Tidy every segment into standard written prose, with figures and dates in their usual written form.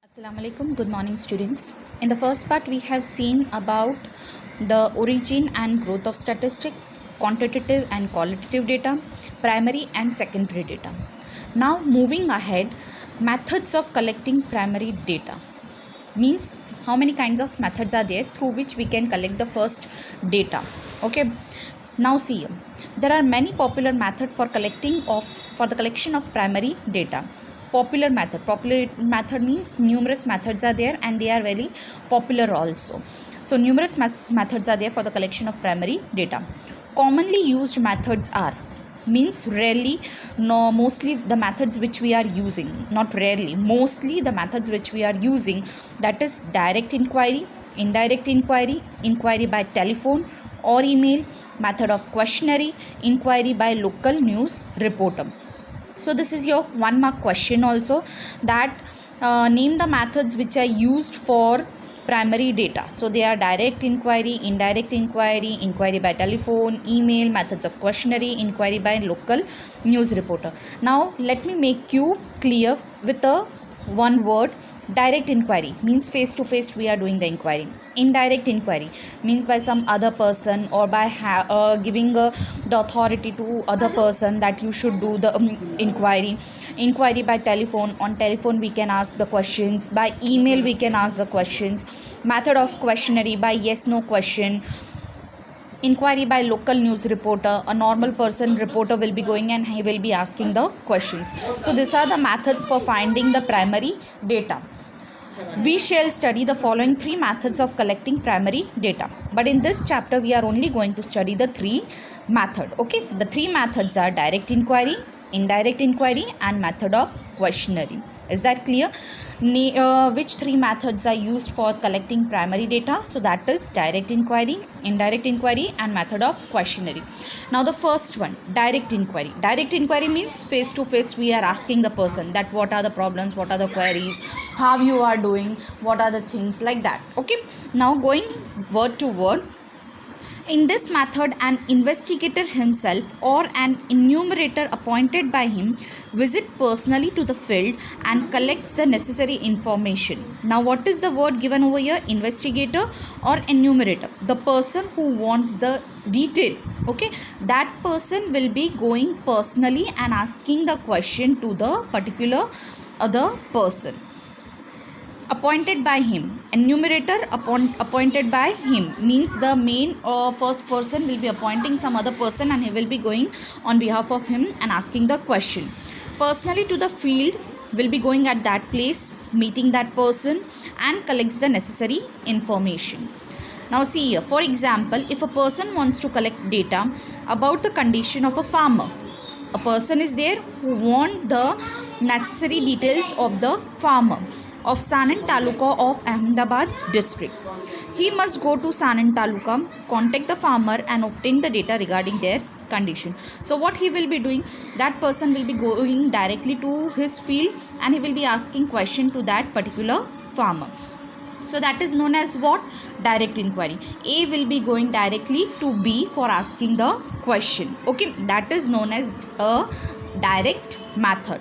Assalamu alaikum. Good morning, students. In the first part, we have seen about the origin and growth of statistic, quantitative and qualitative data, primary and secondary data. Now, moving ahead, methods of collecting primary data means how many kinds of methods are there through which we can collect the first data. Okay. Now, see, there are many popular methods for the collection of primary data. Popular method means numerous methods are there and they are very popular also. So numerous methods are there for the collection of primary data. Commonly used methods are means rarely, no, mostly the methods which we are using, not rarely, mostly the methods which we are using, that is direct inquiry, indirect inquiry, inquiry by telephone or email, method of questionnaire, inquiry by local news reporter. So this is your 1 mark question also, that name the methods which are used for primary data. So they are direct inquiry, indirect inquiry, inquiry by telephone, email, methods of questionnaire, inquiry by local news reporter. Now let me make you clear with a one word. Direct inquiry means face to face we are doing the inquiry. Indirect inquiry means by some other person or by giving the authority to other person that you should do the inquiry. Inquiry by telephone, on telephone we can ask the questions, by email we can ask the questions, method of questionnaire by yes no question, inquiry by local news reporter, a normal person reporter will be going and he will be asking the questions. So these are the methods for finding the primary data. We shall study the following 3 methods of collecting primary data, but in this chapter we are only going to study the 3 methods. Okay, the 3 methods are direct inquiry, indirect inquiry and method of questionnaire. Is that clear? Which 3 methods are used for collecting primary data? So that is direct inquiry, indirect inquiry and method of questionnaire. Now the first one, direct inquiry. Direct inquiry means face to face we are asking the person that what are the problems, what are the queries, how you are doing, what are the things like that. Okay, now going word to word. In this method, an investigator himself or an enumerator appointed by him visit personally to the field and collects the necessary information. Now, what is the word given over here? Investigator or enumerator. The person who wants the detail, okay, that person will be going personally and asking the question to the particular other person. Appointed by him. Enumerator appointed by him means the main or first person will be appointing some other person and he will be going on behalf of him and asking the question. Personally to the field, will be going at that place, meeting that person and collects the necessary information. Now see here, for example, if a person wants to collect data about the condition of a farmer, a person is there who wants the necessary details of the farmer of Sanand Taluka of Ahmedabad district. He must go to Sanand Taluka, contact the farmer and obtain the data regarding their condition. So what he will be doing, that person will be going directly to his field and he will be asking question to that particular farmer. So that is known as what? Direct inquiry. A will be going directly to B for asking the question. Okay, that is known as a direct method.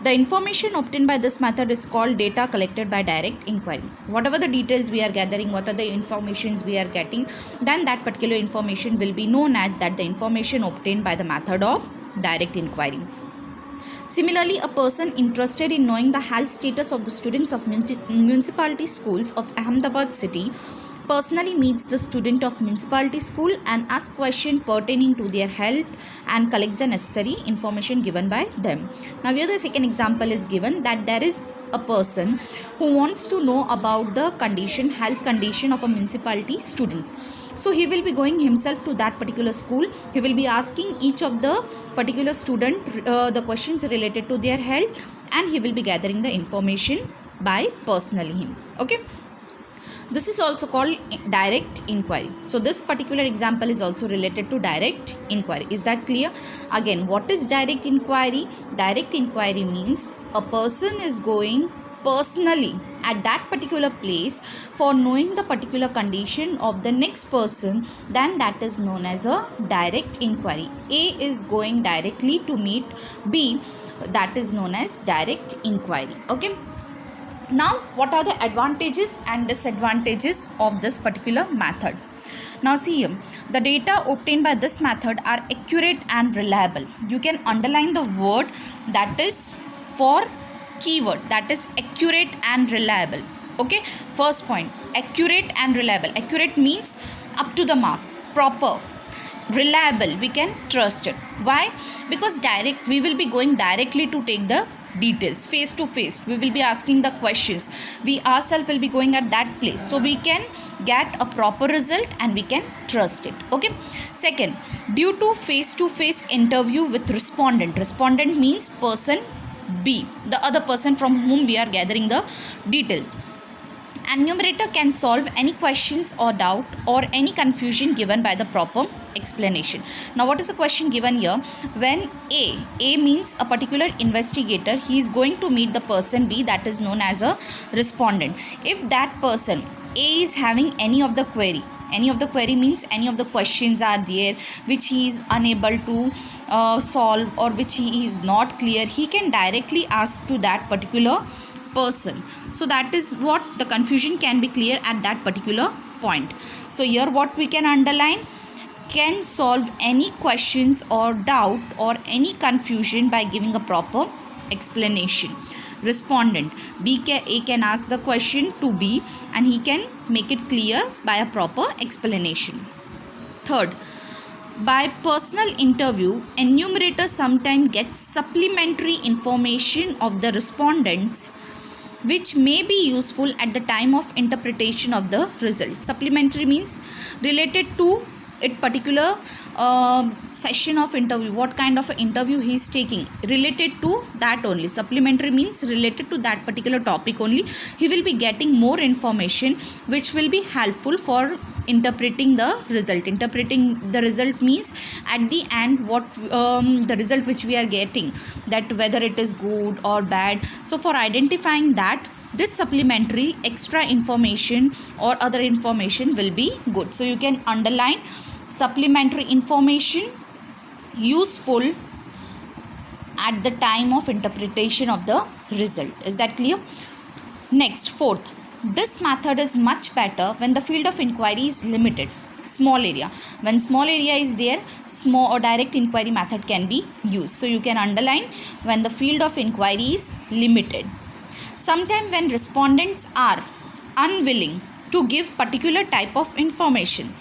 The information obtained by this method is called data collected by direct inquiry. Whatever the details we are gathering, what are the informations we are getting, then that particular information will be known as that the information obtained by the method of direct inquiry. Similarly, a person interested in knowing the health status of the students of municipality schools of Ahmedabad city personally meets the student of municipality school and asks questions pertaining to their health and collects the necessary information given by them. Now here the second example is given, that there is a person who wants to know about the condition, health condition of a municipality students. So he will be going himself to that particular school. He will be asking each of the particular student the questions related to their health and he will be gathering the information by personally him. Okay. This is also called direct inquiry. So this particular example is also related to direct inquiry. Is that clear? Again, what is direct inquiry? Direct inquiry means a person is going personally at that particular place for knowing the particular condition of the next person, then that is known as a direct inquiry. A is going directly to meet B, that is known as direct inquiry. Okay. Now, what are the advantages and disadvantages of this particular method? Now see here, the data obtained by this method are accurate and reliable. You can underline the word that is for keyword, that is accurate and reliable. Okay, first point, accurate and reliable. Accurate means up to the mark, proper. Reliable, we can trust it. Why? Because we will be going directly to take the details face to face. We will be asking the questions, we ourselves will be going at that place, so we can get a proper result and we can trust it. Okay, second, due to face interview with respondent means person B, the other person from whom we are gathering the details, enumerator can solve any questions or doubt or any confusion given by the proper explanation. Now, what is the question given here? When A means a particular investigator, he is going to meet the person B, that is known as a respondent. If that person A is having any of the query means any of the questions are there which he is unable to solve or which he is not clear, he can directly ask to that particular person. So that is what the confusion can be clear at that particular point. So here what we can underline, can solve any questions or doubt or any confusion by giving a proper explanation. Respondent, A can ask the question to B and he can make it clear by a proper explanation. Third, by personal interview, enumerator sometimes gets supplementary information of the respondents which may be useful at the time of interpretation of the result. Supplementary means related to it particular session of interview, what kind of interview he is taking, related to that only. Supplementary means related to that particular topic only. He will be getting more information which will be helpful for interpreting the result. Interpreting the result means at the end what the result which we are getting, that whether it is good or bad. So for identifying that, this supplementary extra information or other information will be good. So you can underline supplementary information useful at the time of interpretation of the result. Is that clear? Next, fourth, this method is much better when the field of inquiry is limited, small area. When small area is there, small or direct inquiry method can be used. So you can underline when the field of inquiry is limited. Sometimes when respondents are unwilling to give particular type of information,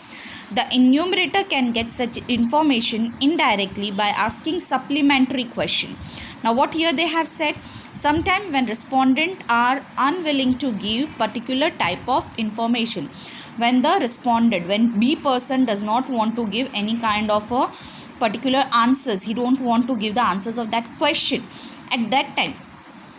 the enumerator can get such information indirectly by asking supplementary question. Now what here they have said, sometimes when respondents are unwilling to give particular type of information, when the respondent, when B person does not want to give any kind of a particular answers, he don't want to give the answers of that question, at that time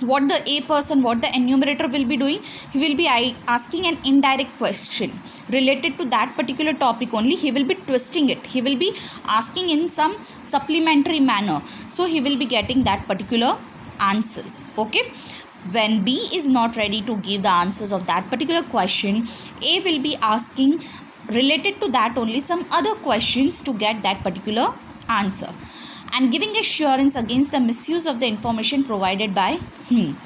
what the enumerator will be doing, he will be asking an indirect question related to that particular topic only. He will be twisting it, he will be asking in some supplementary manner, so he will be getting that particular answers. Okay, when B is not ready to give the answers of that particular question, A will be asking related to that only some other questions to get that particular answer, and giving assurance against the misuse of the information provided by him.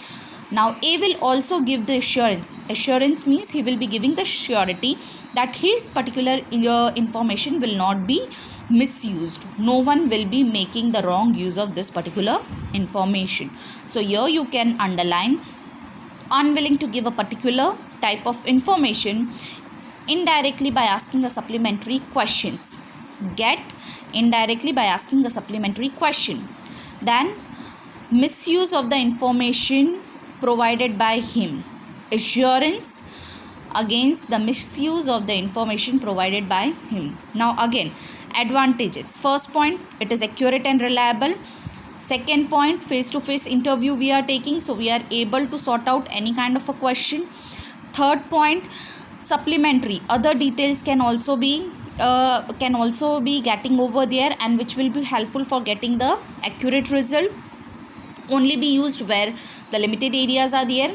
Now A will also give the assurance. Assurance means he will be giving the surety that his particular information will not be misused. No one will be making the wrong use of this particular information. So here you can underline unwilling to give a particular type of information indirectly by asking a supplementary questions. Get indirectly by asking a supplementary question. Then misuse of the information provided by him. Assurance against the misuse of the information provided by him. Now again, advantages. First point, it is accurate and reliable. Second point, face-to-face interview we are taking, so we are able to sort out any kind of a question. Third point, supplementary, other details can also be getting over there, and which will be helpful for getting the accurate result. Only be used where the limited areas are there.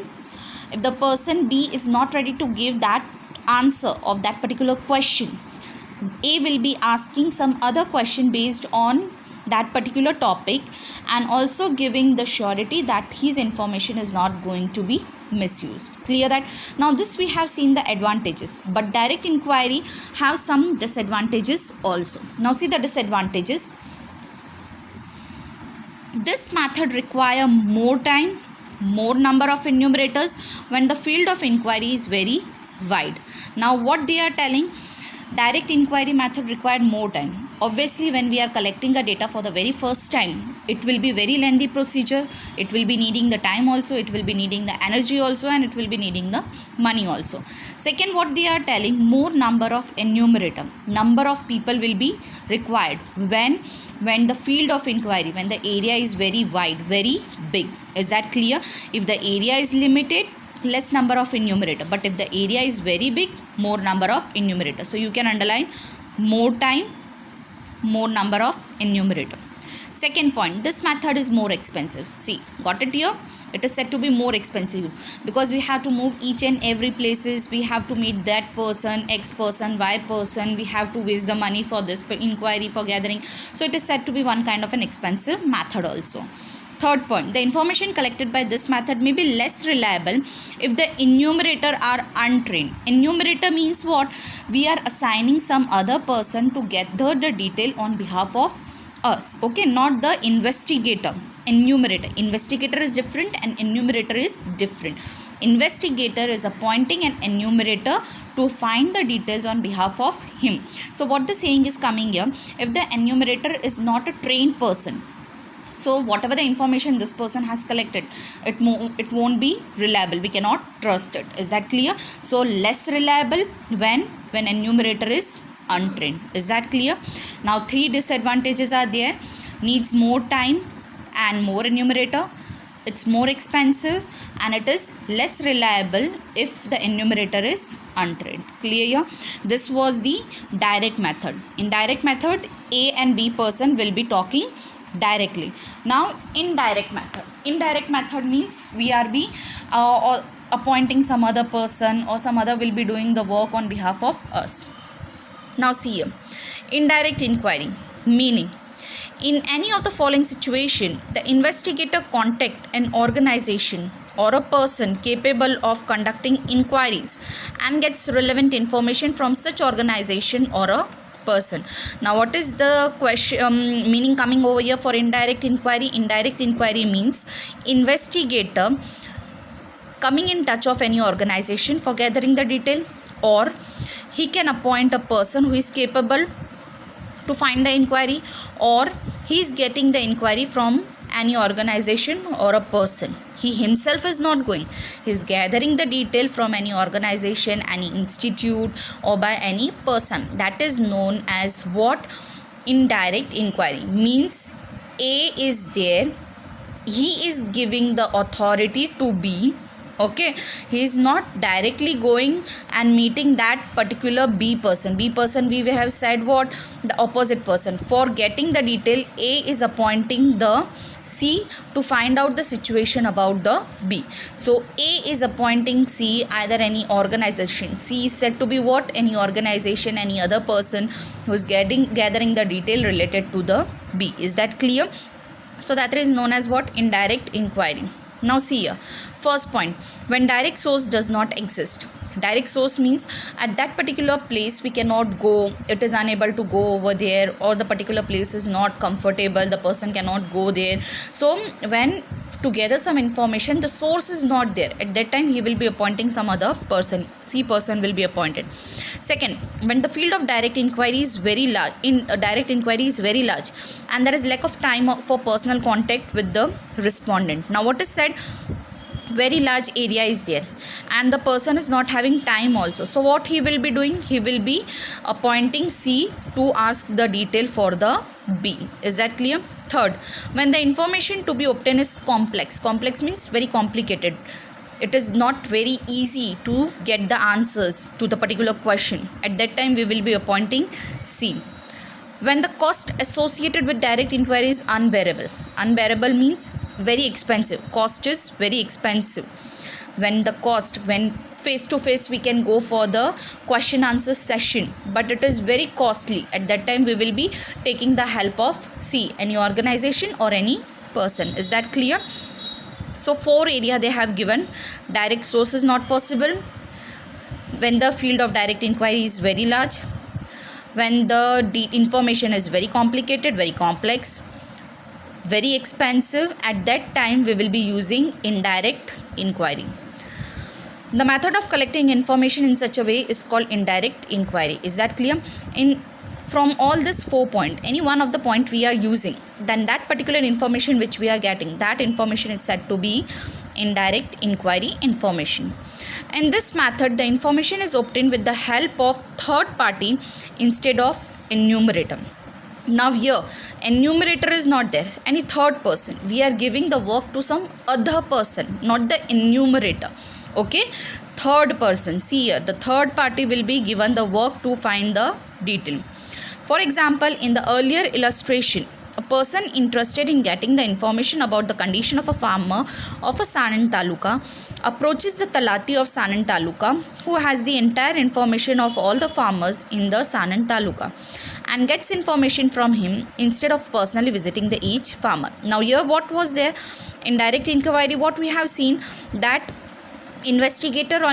If the person B is not ready to give that answer of that particular question, A will be asking some other question based on that particular topic, and also giving the surety that his information is not going to be misused. Clear that? Now this we have seen the advantages, but direct inquiry have some disadvantages also. Now see the disadvantages. This method require more time, more number of enumerators when the field of inquiry is very wide. Now what they are telling, direct inquiry method required more time. Obviously when we are collecting a data for the very first time, it will be very lengthy procedure, it will be needing the time also, it will be needing the energy also, and it will be needing the money also. Second, what they are telling, more number of enumerator, number of people will be required when the field of inquiry, when the area is very wide, very big. Is that clear? If the area is limited, less number of enumerator, but if the area is very big, more number of enumerator. So you can underline more time, more number of enumerator. Second point, this method is more expensive. See, got it here? It is said to be more expensive because we have to move each and every places, we have to meet that person, X person, Y person, we have to waste the money for this inquiry, for gathering. So it is said to be one kind of an expensive method also. Third point, the information collected by this method may be less reliable if the enumerator are untrained. Enumerator means what? We are assigning some other person to gather the detail on behalf of us. Okay, not the investigator. Enumerator. Investigator is different and enumerator is different. Investigator is appointing an enumerator to find the details on behalf of him. So what the saying is coming here, if the enumerator is not a trained person, so whatever the information this person has collected, it won't be reliable, we cannot trust it. Is that clear? So less reliable when enumerator is untrained. Is that clear? Now 3 disadvantages are there. Needs more time and more enumerator, it's more expensive, and it is less reliable if the enumerator is untrained. Clear here? This was the direct method. In direct method, A and B person will be talking directly. Now indirect method means we are appointing some other person, or some other will be doing the work on behalf of us. Now see here, indirect inquiry meaning, in any of the following situation, the investigator contact an organization or a person capable of conducting inquiries and gets relevant information from such organization or a person. Now what is the question meaning coming over here for indirect inquiry? Indirect inquiry means investigator coming in touch of any organization for gathering the detail, or he can appoint a person who is capable to find the inquiry, or he is getting the inquiry from any organization or a person. He himself is not going, he is gathering the detail from any organization, any institute, or by any person. That is known as what? Indirect inquiry. Means A is there, he is giving the authority to B. Okay, he is not directly going and meeting that particular B person. B person, we have said what? The opposite person. For getting the detail, A is appointing the C to find out the situation about the B. So A is appointing C, either any organization. C is said to be what? Any organization, any other person who is gathering the detail related to the B. Is that clear? So that is known as what? Indirect inquiry. Now see here, first point, when direct source does not exist. Direct source means at that particular place we cannot go, it is unable to go over there, or the particular place is not comfortable, the person cannot go there. So when to gather some information, the source is not there, at that time he will be appointing some other person, C person will be appointed. Second, when the field of direct inquiry is very large, direct inquiry is very large, and there is lack of time for personal contact with the respondent. Now what is said, very large area is there and the person is not having time also. So what he will be doing? He will be appointing C to ask the detail for the B. Is that clear? Third, when the information to be obtained is complex. Complex means very complicated. It is not very easy to get the answers to the particular question. At that time we will be appointing C. When the cost associated with direct inquiry is unbearable. Unbearable means very expensive. Cost is very expensive. When face to face we can go for the question answer session, but it is very costly. At that time we will be taking the help of C, any organization or any person. Is that clear? So 4 area they have given. Direct source is not possible when the field of direct inquiry is very large, when the information is very complicated, very complex, very expensive. At that time we will be using indirect inquiry. The method of collecting information in such a way is called indirect inquiry. Is that clear? From all this 4 point, any one of the point we are using, then that particular information which we are getting, that information is said to be indirect inquiry information. In this method, the information is obtained with the help of third party instead of enumerator. Now here enumerator is not there, any third person. We are giving the work to some other person, not the enumerator. Okay, third person. See here, the third party will be given the work to find the detail. For example, in the earlier illustration, a person interested in getting the information about the condition of a farmer of a Sanand Taluka approaches the Talati of Sanand Taluka, who has the entire information of all the farmers in the Sanand Taluka, and gets information from him instead of personally visiting the each farmer. Now here what was there? Indirect inquiry, what we have seen, that investigator or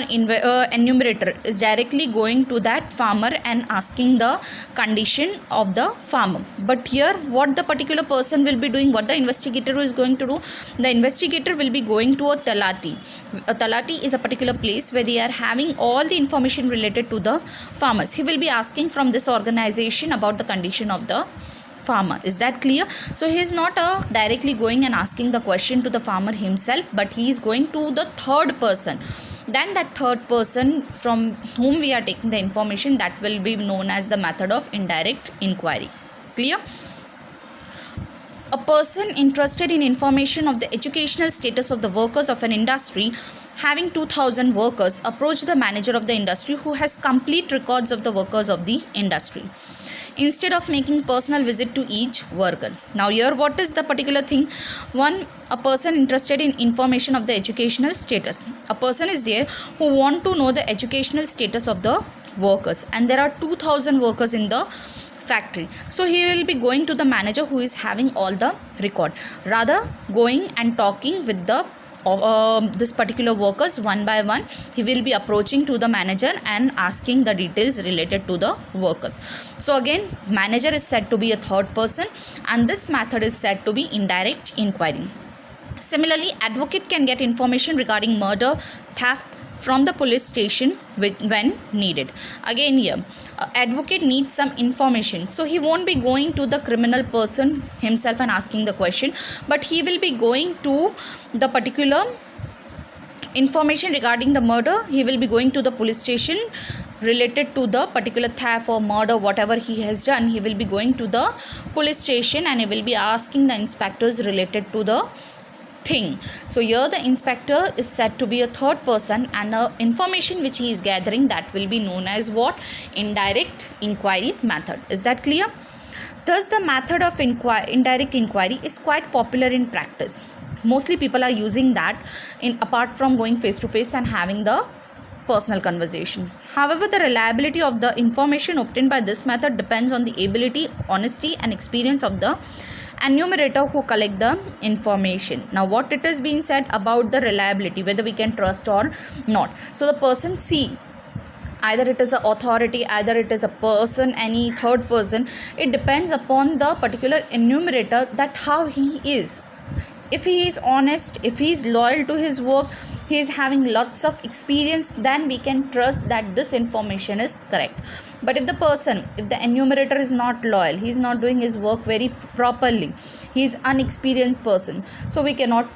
enumerator is directly going to that farmer and asking the condition of the farmer. But here what the particular person will be doing, what the investigator is going to do, the investigator will be going to a talati. A talati is a particular place where they are having all the information related to the farmers. He will be asking from this organization about the condition of the farmer. Is that clear? So he is not directly going and asking the question to the farmer himself, but he is going to the third person. Then that third person from whom we are taking the information, that will be known as the method of indirect inquiry. Clear? A person interested in information of the educational status of the workers of an industry having 2000 workers approached the manager of the industry, who has complete records of the workers of the industry, instead of making personal visit to each worker. Now here what is the particular thing? One, a person interested in information of the educational status. A person is there who want to know the educational status of the workers, and there are 2000 workers in the factory. So he will be going to the manager who is having all the record, rather going and talking with the this particular workers one by one. He will be approaching to the manager and asking the details related to the workers. So again, manager is said to be a third person, and this method is said to be indirect inquiry. Similarly, advocate can get information regarding murder, theft from the police station when needed. Again here, advocate needs some information, so he won't be going to the criminal person himself and asking the question, but he will be going to the particular information regarding the murder. He will be going to the police station related to the particular theft or murder, whatever he has done. He will be going to the police station and he will be asking the inspectors related to the thing. So here the inspector is said to be a third person, and the information which he is gathering, that will be known as what? Indirect inquiry method. Is that clear? Thus the method of indirect inquiry is quite popular in practice. Mostly people are using that apart from going face to face and having the personal conversation. However, the reliability of the information obtained by this method depends on the ability, honesty and experience of the enumerator who collect the information. Now what it is being said about the reliability, whether we can trust or not. So the person either it is an authority, either it is a person, any third person, it depends upon the particular enumerator, that how he is. If he is honest, if he is loyal to his work, he is having lots of experience, then we can trust that this information is correct. But if the enumerator is not loyal, he is not doing his work very properly, he is unexperienced person, so we cannot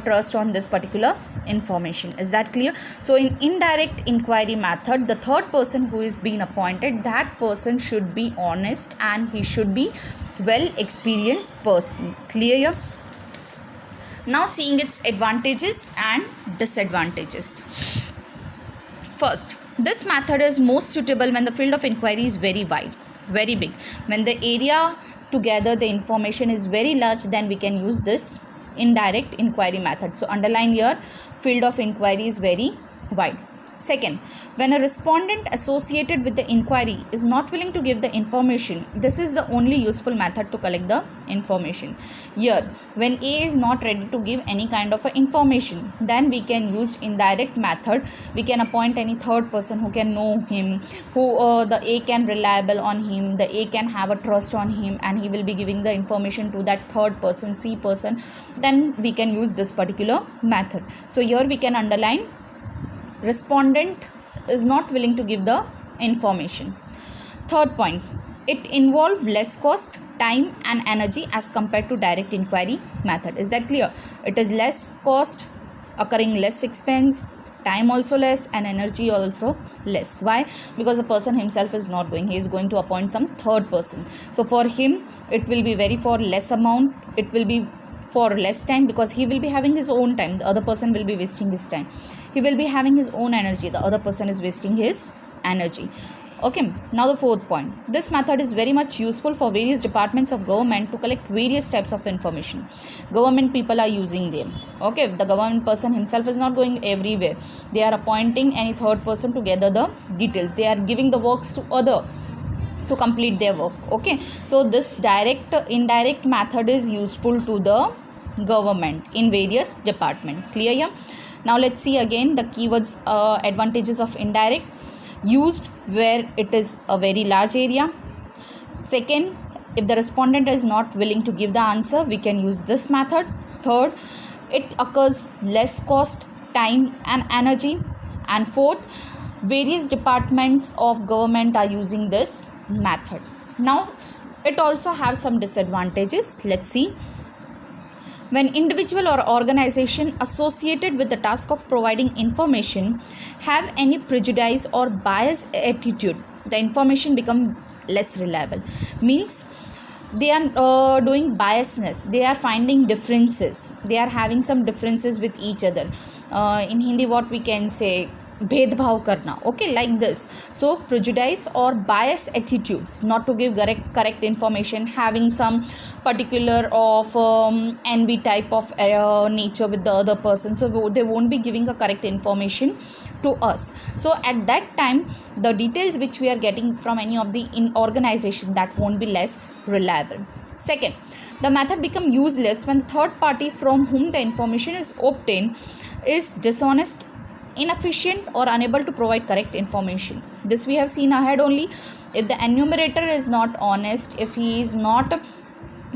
trust on this particular information. Is that clear? So in indirect inquiry method, the third person who is being appointed, that person should be honest and he should be well experienced person. Clear? Now seeing its advantages and disadvantages. First, this method is most suitable when the field of inquiry is very wide, very big. When the area to gather the information is very large, then we can use this indirect inquiry method. So underline here, field of inquiry is very wide. Second, when a respondent associated with the inquiry is not willing to give the information, this is the only useful method to collect the information. Here, when A is not ready to give any kind of information, then we can use indirect method. We can appoint any third person who can know him, who the A can reliable on him, the A can have a trust on him, and he will be giving the information to that third person, C person. Then we can use this particular method. So here we can underline respondent is not willing to give the information. Third point, it involves less cost, time and energy as compared to direct inquiry method. Is that clear? It is less cost, occurring less expense, time also less, and energy also less. Why? Because the person himself is not going, he is going to appoint some third person. So for him it will be very for less amount, it will be for less time, because he will be having his own time, the other person will be wasting his time. He will be having his own energy, the other person is wasting his energy. Okay, now the fourth point, this method is very much useful for various departments of government to collect various types of information. Government people are using them. Okay, the government person himself is not going everywhere, they are appointing any third person to gather the details, they are giving the works to other to complete their work. Okay, so this indirect method is useful to the government in various departments. Clear here? Now let's see again the keywords, advantages of indirect. Used where it is a very large area. Second, if the respondent is not willing to give the answer, we can use this method. Third, it occurs less cost, time and energy. And fourth, various departments of government are using this method. Now it also has some disadvantages. Let's see. When individual or organization associated with the task of providing information have any prejudice or bias attitude, the information become less reliable. Means they are doing biasness, they are finding differences, they are having some differences with each other. In Hindi what we can say, भेदभाव करना. Okay, like this. So prejudice or bias attitudes, not to give correct information, having some particular of envy type of nature with the other person, so they won't be giving a correct information to us. So at that time the details which we are getting from any of the organization, that won't be less reliable. Second, the method become useless when the third party from whom the information is obtained is dishonest, inefficient or unable to provide correct information. This we have seen ahead only. If the enumerator is not honest, if he is not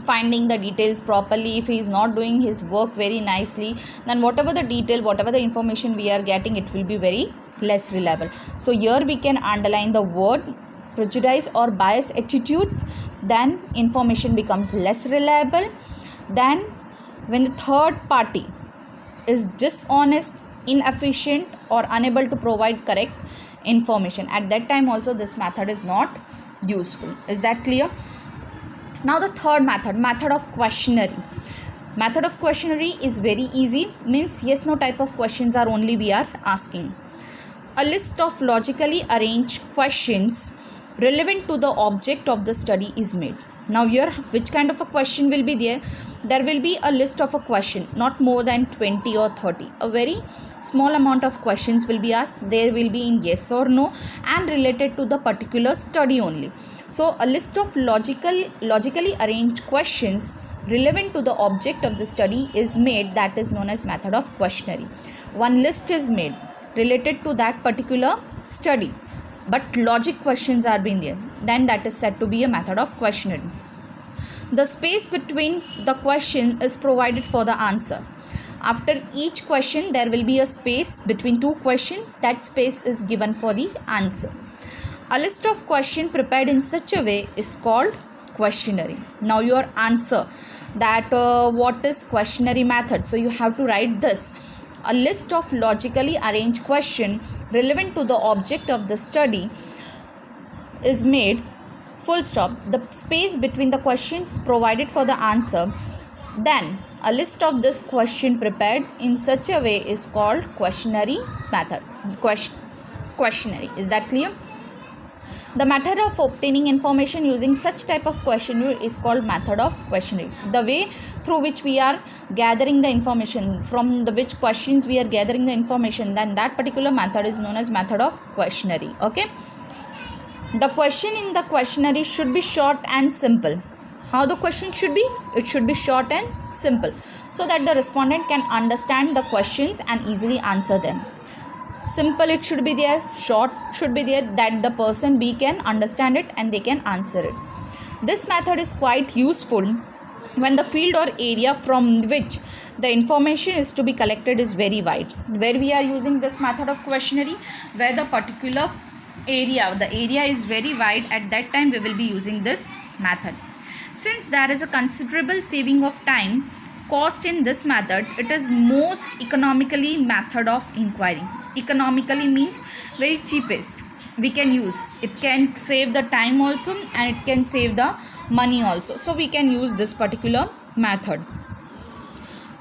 finding the details properly, if he is not doing his work very nicely, then whatever the detail, whatever the information we are getting, it will be very less reliable. So here we can underline the word prejudice or bias attitudes, then information becomes less reliable. Then when the third party is dishonest, inefficient or unable to provide correct information, at that time also this method is not useful. Is that clear? Now the third method of questionnaire. Method of questionnaire is very easy, means yes no type of questions are only we are asking. A list of logically arranged questions relevant to the object of the study is made. Now here which kind of a question will be there? There will be a list of a question, not more than 20 or 30. A very small amount of questions will be asked. There will be in yes or no and related to the particular study only. So a list of logically arranged questions relevant to the object of the study is made, that is known as method of questionnaire. One list is made related to that particular study, but logic questions are being there, then that is said to be a method of questionnaire. The space between the question is provided for the answer. After each question there will be a space between two questions, that space is given for the answer. A list of questions prepared in such a way is called questionnaire. Now your answer, that what is questionnaire method, so you have to write this. A list of logically arranged questions relevant to the object of the study is made, full stop, the space between the questions provided for the answer. Then a list of this question prepared in such a way is called questionnaire method. Questionnaire. Is that clear? The method of obtaining information using such type of questionnaire is called method of questionnaire. The way through which we are gathering the information, from the which questions we are gathering the information, then that particular method is known as method of questionnaire. Okay. The question in the questionnaire should be short and simple. How the question should be? It should be short and simple, so that the respondent can understand the questions and easily answer them. Simple it should be there, short should be there, that the person B can understand it and they can answer it. This method is quite useful when the field or area from which the information is to be collected is very wide. Where we are using this method of questionnaire, where the particular area, the area is very wide, at that time we will be using this method. Since there is a considerable saving of time, cost in this method, it is most economically method of inquiry. Economically means very cheapest we can use. It can save the time also and it can save the money also. So we can use this particular method.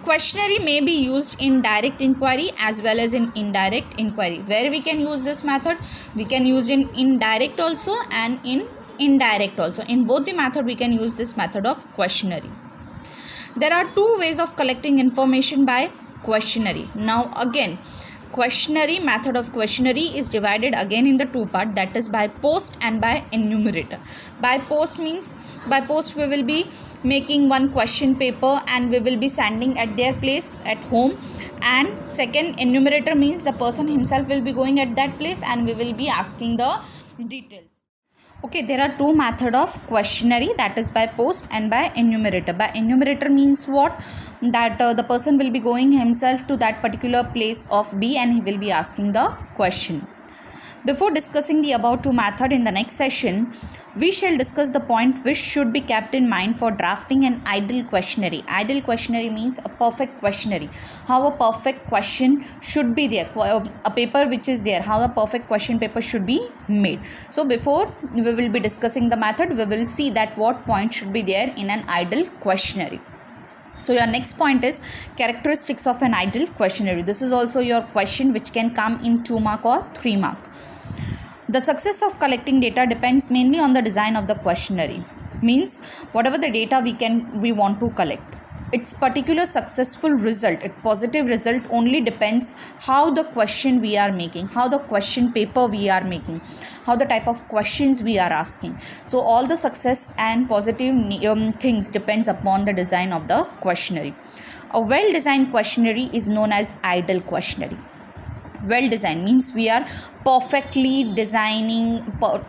Questionnaire may be used in direct inquiry as well as in indirect inquiry. Where we can use this method? We can use in indirect also and in indirect also. In both the method we can use this method of questionnaire. There are two ways of collecting information by questionnaire. Now again, questionnaire, method of questionnaire is divided again in the two part, that is by post and by enumerator. By post means, by post we will be making one question paper and we will be sending at their place at home, and second, enumerator means the person himself will be going at that place and we will be asking the details. Okay, there are two methods of questionnaire, that is by post and by enumerator. By enumerator means what? That the person will be going himself to that particular place of B and he will be asking the question. Before discussing the above two method in the next session, we shall discuss the point which should be kept in mind for drafting an ideal questionnaire. Ideal questionnaire means a perfect questionnaire. How a perfect question should be there. A paper which is there. How a perfect question paper should be made. So before we will be discussing the method, we will see that what point should be there in an ideal questionnaire. So your next point is characteristics of an ideal questionnaire. This is also your question which can come in 2 mark or 3 mark. The success of collecting data depends mainly on the design of the questionnaire. Means whatever the data we want to collect, its particular successful result, its positive result only depends how the question we are making, how the question paper we are making, how the type of questions we are asking. So all the success and positive things depends upon the design of the questionnaire. A well-designed questionnaire is known as ideal questionnaire. Well designed means we are perfectly designing.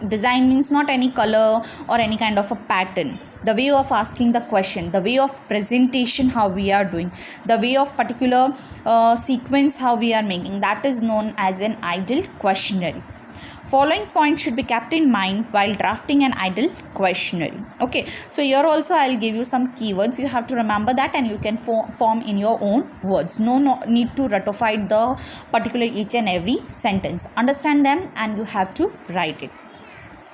Design means not any color or any kind of a pattern. The way of asking the question, the way of presentation how we are doing, the way of particular sequence how we are making, that is known as an ideal questionnaire. Following points should be kept in mind while drafting an ideal questionnaire. Okay, so here also I will give you some keywords. You have to remember that and you can form in your own words. No need to ratify the particular each and every sentence. Understand them and you have to write it.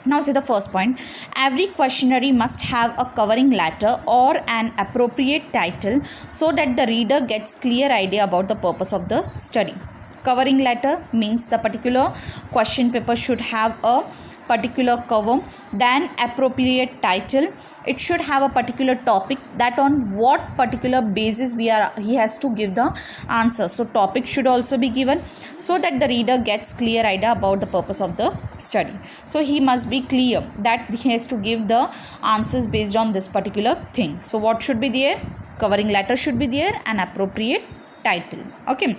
Now see the first point. Every questionnaire must have a covering letter or an appropriate title so that the reader gets clear idea about the purpose of the study. Covering letter means the particular question paper should have a particular cover. Then appropriate title, it should have a particular topic, that on what particular basis he has to give the answer. So topic should also be given so that the reader gets clear idea about the purpose of the study. So he must be clear that he has to give the answers based on this particular thing. So what should be there? Covering letter should be there and appropriate title. Okay.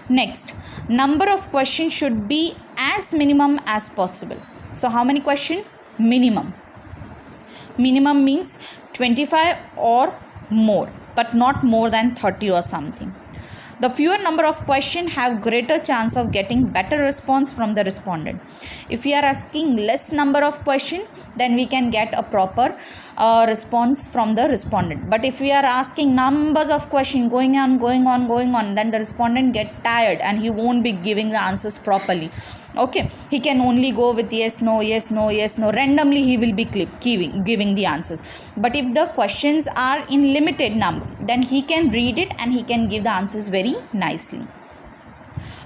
Next, number of questions should be as minimum as possible. So how many questions? Minimum. Minimum means 25 or more, but not more than 30 or something. The fewer number of questions have greater chance of getting better response from the respondent. If we are asking less number of questions, then we can get a proper response from the respondent. But if we are asking numbers of questions going on, then the respondent get tired and he won't be giving the answers properly. Okay, he can only go with yes, no, yes, no, yes, no. Randomly he will be giving the answers. But if the questions are in limited number, then he can read it and he can give the answers very nicely.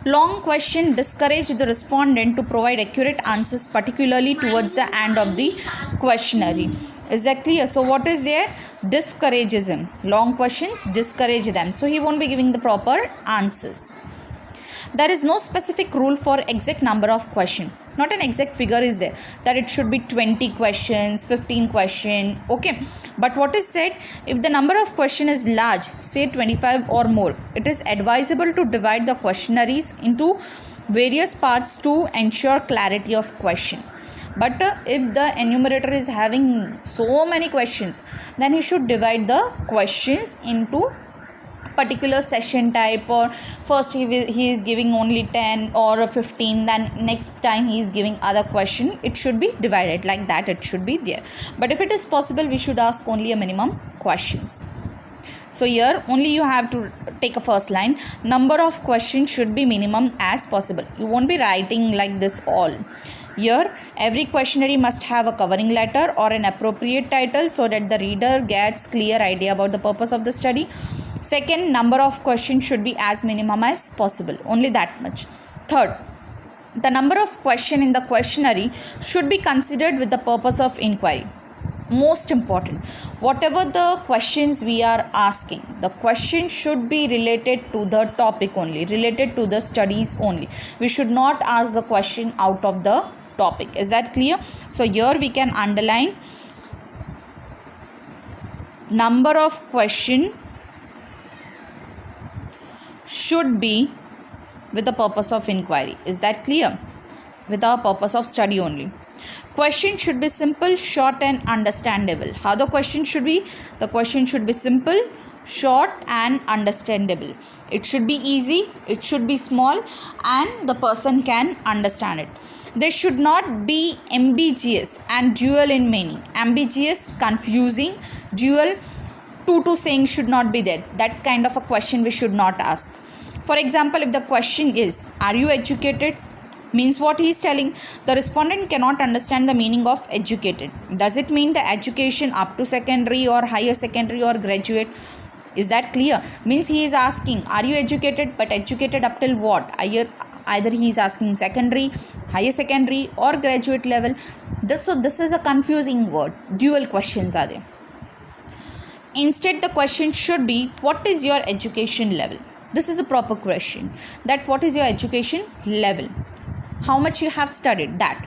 Long question discourage the respondent to provide accurate answers, particularly towards the end of the questionnaire. Is that clear? So what is there? Discourages him. Long questions discourage them, so he won't be giving the proper answers. There is no specific rule for exact number of questions. Not an exact figure is there that it should be 20 questions, 15 questions, okay. But what is said, if the number of question is large, say 25 or more, it is advisable to divide the questionnaires into various parts to ensure clarity of question. But if the enumerator is having so many questions, then he should divide the questions into particular session type, or first he is giving only 10 or 15, then next time he is giving other question. It should be divided like that, it should be there. But if it is possible, we should ask only a minimum questions. So here only you have to take a first line, number of questions should be minimum as possible. You won't be writing like this all. Here every questionnaire must have a covering letter or an appropriate title so that the reader gets clear idea about the purpose of the study. Second, number of questions should be as minimum as possible, only that much. Third, the number of questions in the questionnaire should be considered with the purpose of inquiry. Most important, whatever the questions we are asking, the question should be related to the topic only, related to the studies only. We should not ask the question out of the topic. Is that clear? So here we can underline number of question should be with the purpose of inquiry. Is that clear? With our purpose of study only. Question should be simple, short and understandable. How the question should be? The question should be simple, short and understandable. It should be easy, it should be small, and the person can understand it. They should not be ambiguous and dual in meaning. Ambiguous, confusing, dual, two saying should not be there. That kind of a question we should not ask. For example, if the question is, are you educated? Means what he is telling, the respondent cannot understand the meaning of educated. Does it mean the education up to secondary or higher secondary or graduate? Is that clear? Means he is asking, are you educated? But educated up till what? Either he is asking secondary, higher secondary or graduate level. This is a confusing word. Dual questions are there. Instead, the question should be, what is your education level? This is a proper question, that what is your education level? How much you have studied that.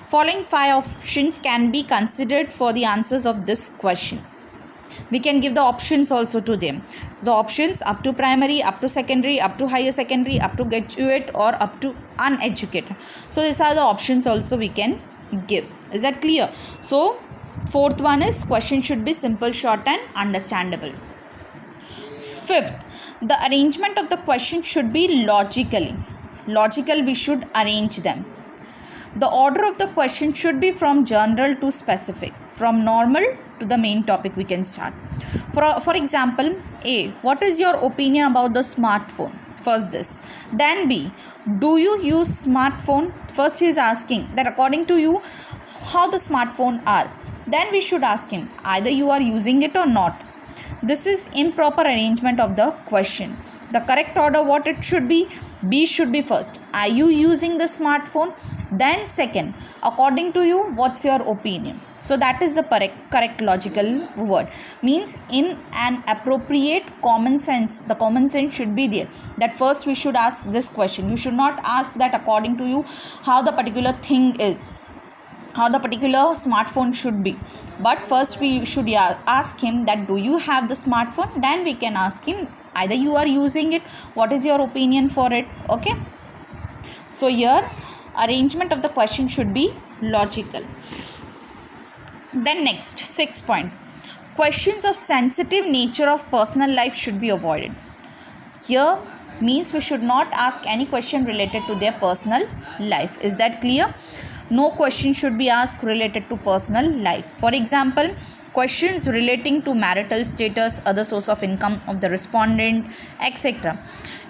Following 5 options can be considered for the answers of this question. We can give the options also to them. So the options up to primary, up to secondary, up to higher secondary, up to graduate or up to uneducated. So these are the options also we can give. Is that clear? So fourth one is question should be simple, short and understandable. Fifth, the arrangement of the question should be logical, we should arrange them. The order of the question should be from general to specific, from normal to the main topic we can start. For example, A, what is your opinion about the smartphone? First this. Then B, do you use smartphone? First he is asking that according to you, how the smartphone are. Then we should ask him, either you are using it or not. This is improper arrangement of the question. The correct order what it should be? B should be first. Are you using the smartphone? Then second, according to you, what's your opinion? So that is the correct logical word. Means in an appropriate common sense, the common sense should be there. That first we should ask this question. You should not ask that according to you how the particular thing is, how the particular smartphone should be. But first we should ask him that do you have the smartphone? Then we can ask him either you are using it, what is your opinion for it. Okay. So here arrangement of the question should be logical. Then next, 6th point. Questions of sensitive nature of personal life should be avoided. Here means we should not ask any question related to their personal life. Is that clear? No question should be asked related to personal life. For example, questions relating to marital status, other source of income of the respondent, etc.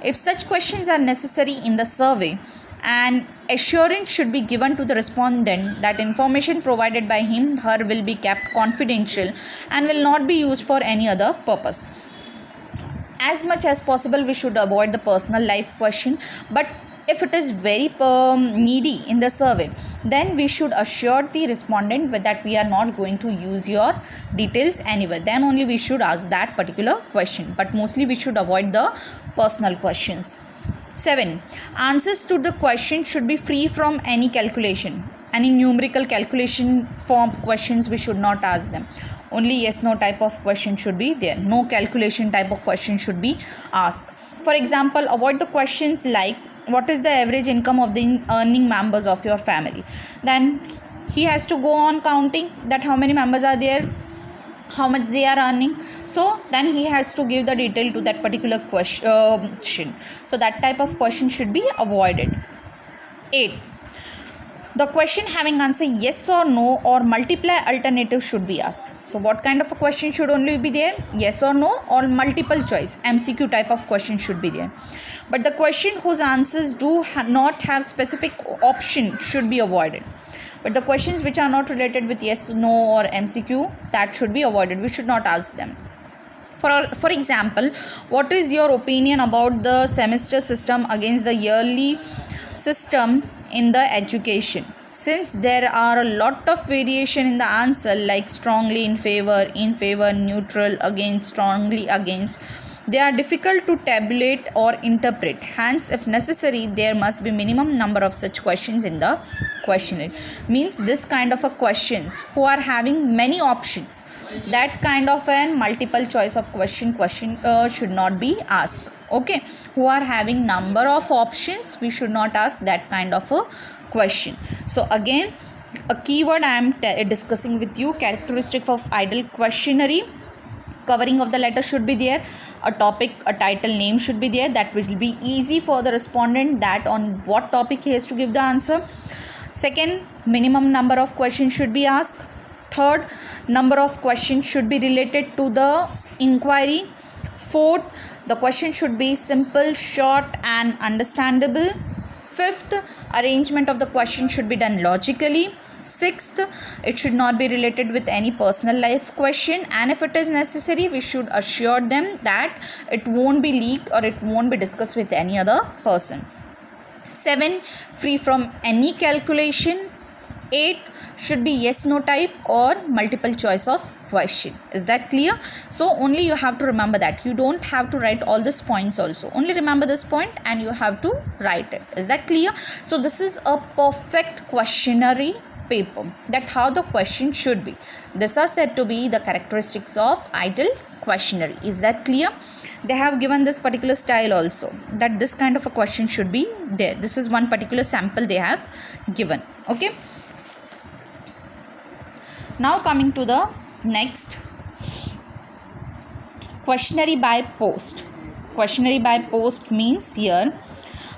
If such questions are necessary in the survey, an assurance should be given to the respondent that information provided by him, her will be kept confidential and will not be used for any other purpose. as much as possible we should avoid the personal life question, but if it is very needy in the survey, then we should assure the respondent that we are not going to use your details anywhere, then only we should ask that particular question, but mostly we should avoid the personal questions. 7. Answers to the question should be free from any calculation. Any numerical calculation form questions we should not ask them. Only yes no type of question should be there. No calculation type of question should be asked. For example, avoid the questions like what is the average income of the earning members of your family. Then he has to go on counting that how many members are there, how much they are earning, so then he has to give the detail to that particular question. So that type of question should be avoided. 8. The question having answer yes or no or multiply alternative should be asked. So what kind of a question should only be there? Yes or no or multiple choice MCQ type of question should be there. But the question whose answers do not have specific option should be avoided. But the questions which are not related with yes, no or MCQ, that should be avoided. We should not ask them. For example, what is your opinion about the semester system against the yearly system in the education? Since there are a lot of variation in the answer like strongly in favor, neutral, against, strongly against, they are difficult to tabulate or interpret. Hence, if necessary, there must be minimum number of such questions in the questionnaire. Means this kind of a questions who are having many options, that kind of a multiple choice of question should not be asked. Okay, who are having number of options, we should not ask that kind of a question. So again, a keyword I am discussing with you, characteristic of ideal questionnaire. Covering of the letter should be there, a topic, a title, name should be there. That will be easy for the respondent that on what topic he has to give the answer. Second, minimum number of questions should be asked. Third, number of questions should be related to the inquiry. Fourth, the question should be simple, short and understandable. Fifth, arrangement of the question should be done logically. Sixth, it should not be related with any personal life question, and if it is necessary, we should assure them that it won't be leaked or it won't be discussed with any other person. 7, free from any calculation. 8, should be yes no type or multiple choice of question. Is that clear? So only you have to remember that. You don't have to write all these points also. Only remember this point and you have to write it. Is that clear? So this is a perfect questionnaire paper, that how the question should be. These are said to be the characteristics of ideal questionnaire. Is that clear? They have given this particular style also, that this kind of a question should be there. This is one particular sample they have given. Okay. Now coming to the next, questionnaire by post. Questionnaire by post means here,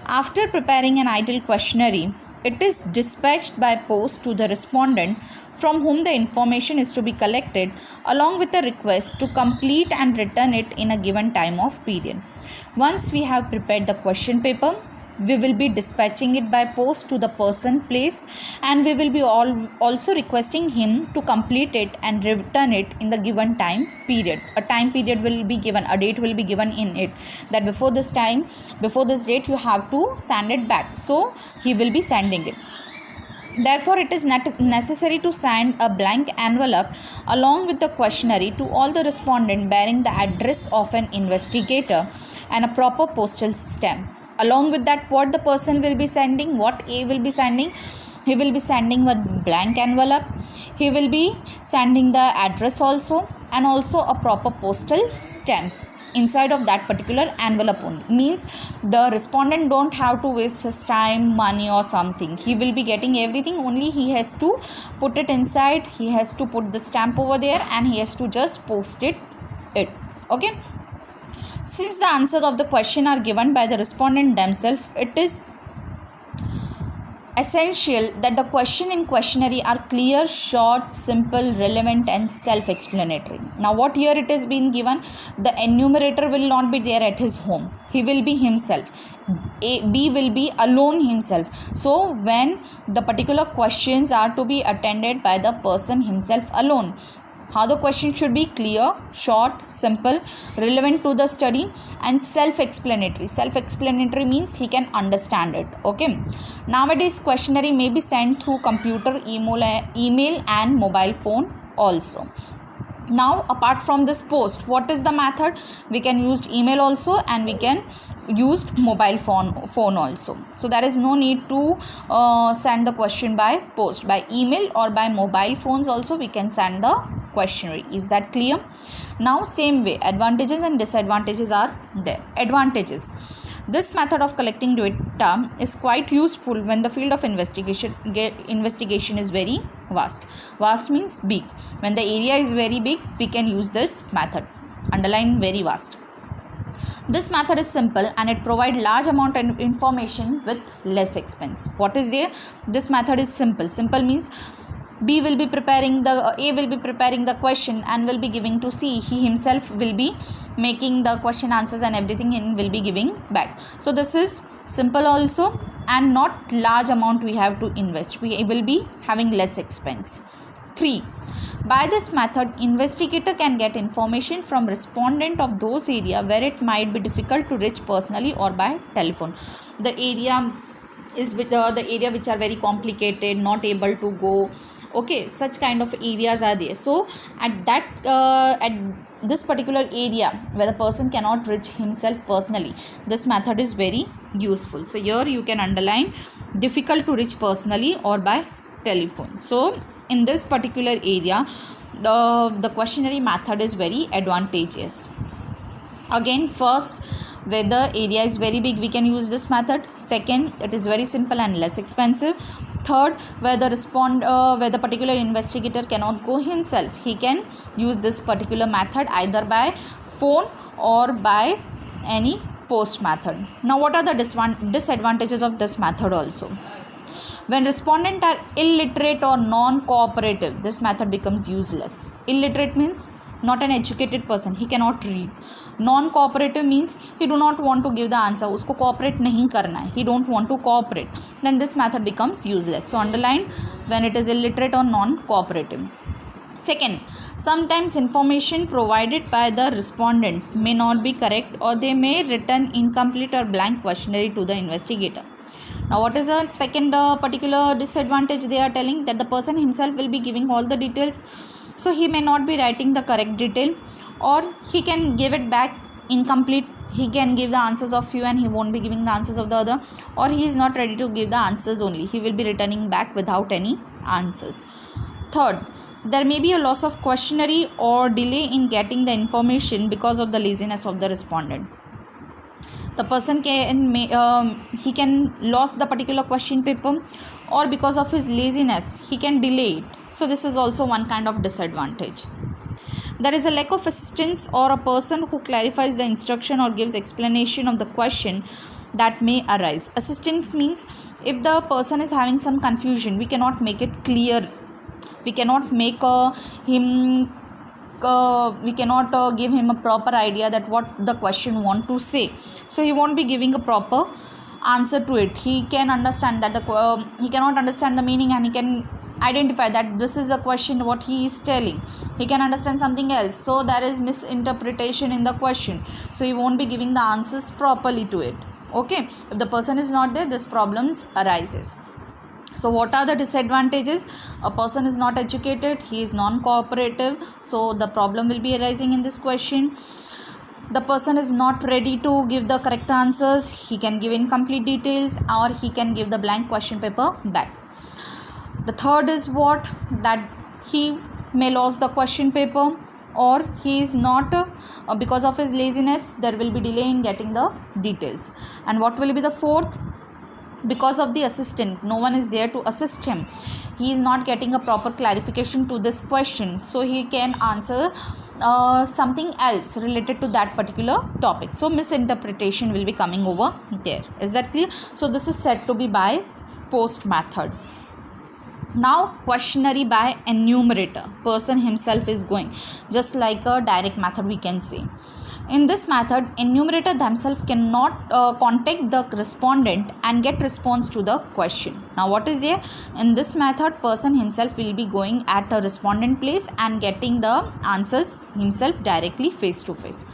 after preparing an ideal questionnaire, it is dispatched by post to the respondent from whom the information is to be collected, along with a request to complete and return it in a given time of period. Once we have prepared the question paper, we will be dispatching it by post to the person place, and we will be also requesting him to complete it and return it in the given time period. A time period will be given, a date will be given in it, that before this date you have to send it back. So he will be sending it. Therefore, it is necessary to send a blank envelope along with the questionnaire to all the respondents bearing the address of an investigator and a proper postal stamp. Along with that, what the person will be sending, what A will be sending, he will be sending a blank envelope, he will be sending the address also, and also a proper postal stamp inside of that particular envelope only. Means the respondent don't have to waste his time, money or something. He will be getting everything, only he has to put it inside, he has to put the stamp over there, and he has to just post it. Okay. Since the answers of the question are given by the respondent themselves, it is essential that the question in questionnaire are clear, short, simple, relevant and self-explanatory. Now what here it is being given, the enumerator will not be there at his home. He will be himself. B will be alone himself. So when the particular questions are to be attended by the person himself alone, How the question should be: clear, short, simple, relevant to the study, and self-explanatory. Self-explanatory means he can understand it. Okay. Nowadays questionnaire may be sent through computer, email and mobile phone also. Now apart from this post, what is the method? We can use email also, and we can use mobile phone also. So there is no need to send the question by post. By email or by mobile phones also we can send the questionnaire. Is that clear? Now same way, advantages and disadvantages are there. Advantages: this method of collecting data is quite useful when the field of investigation is very vast. Vast means big. When the area is very big, we can use this method. Underline very vast. This method is simple and it provides large amount of information with less expense. What is there? This method is simple. Simple means A will be preparing the question and will be giving to C. He himself will be making the question answers and everything and will be giving back. So this is simple also, and not large amount we have to invest. We will be having less expense. 3. By this method, investigator can get information from respondent of those area where it might be difficult to reach personally or by telephone. The area is with the area which are very complicated, not able to go. Okay, such kind of areas are there. So at this particular area where the person cannot reach himself personally, this method is very useful. So here you can underline difficult to reach personally or by telephone. So in this particular area, the questionnaire method is very advantageous. Again, first, where the area is very big, we can use this method. Second, it is very simple and less expensive. Third, where the particular investigator cannot go himself, he can use this particular method either by phone or by any post method. Now what are the disadvantages of this method also? When respondents are illiterate or non-cooperative, this method becomes useless. Illiterate means not an educated person, he cannot read. Non-cooperative means he do not want to give the answer, usko cooperate nahi karna hai, he don't want to cooperate, then this method becomes useless. So underline when it is illiterate or non-cooperative. Second, sometimes information provided by the respondent may not be correct, or they may return incomplete or blank questionnaire to the investigator. Now what is the second particular disadvantage they are telling? That the person himself will be giving all the details, so he may not be writing the correct detail, or he can give it back incomplete. He can give the answers of few and he won't be giving the answers of the other, or he is not ready to give the answers only, he will be returning back without any answers. Third, there may be a loss of questionnaire or delay in getting the information because of the laziness of the respondent. The person he can lose the particular question paper, or because of his laziness he can delay it. So this is also one kind of disadvantage. There is a lack of assistance or a person who clarifies the instruction or gives explanation of the question that may arise. Assistance means if the person is having some confusion, we cannot make it clear. We cannot make we cannot give him a proper idea that what the question want to say. So he won't be giving a proper answer to it. He can understand that he cannot understand the meaning, and he can identify that this is a question what he is telling. He can understand something else, so there is misinterpretation in the question, so he won't be giving the answers properly to it. Okay, if the person is not there, this problems arises. So what are the disadvantages? A person is not educated, he is non-cooperative, so the problem will be arising in this question. The person is not ready to give the correct answers, he can give incomplete details, or he can give the blank question paper back. The third is what? That he may lose the question paper, or he is not because of his laziness there will be delay in getting the details. And what will be the fourth? Because of the assistant, no one is there to assist him, he is not getting a proper clarification to this question, so he can answer something else related to that particular topic, so misinterpretation will be coming over there. Is that clear? So this is said to be by post method. Now questionnaire by enumerator, person himself is going, just like a direct method we can say. In this method, enumerator themselves cannot contact the respondent and get response to the question. Now what is there? In this method, person himself will be going at a respondent place and getting the answers himself directly face to face.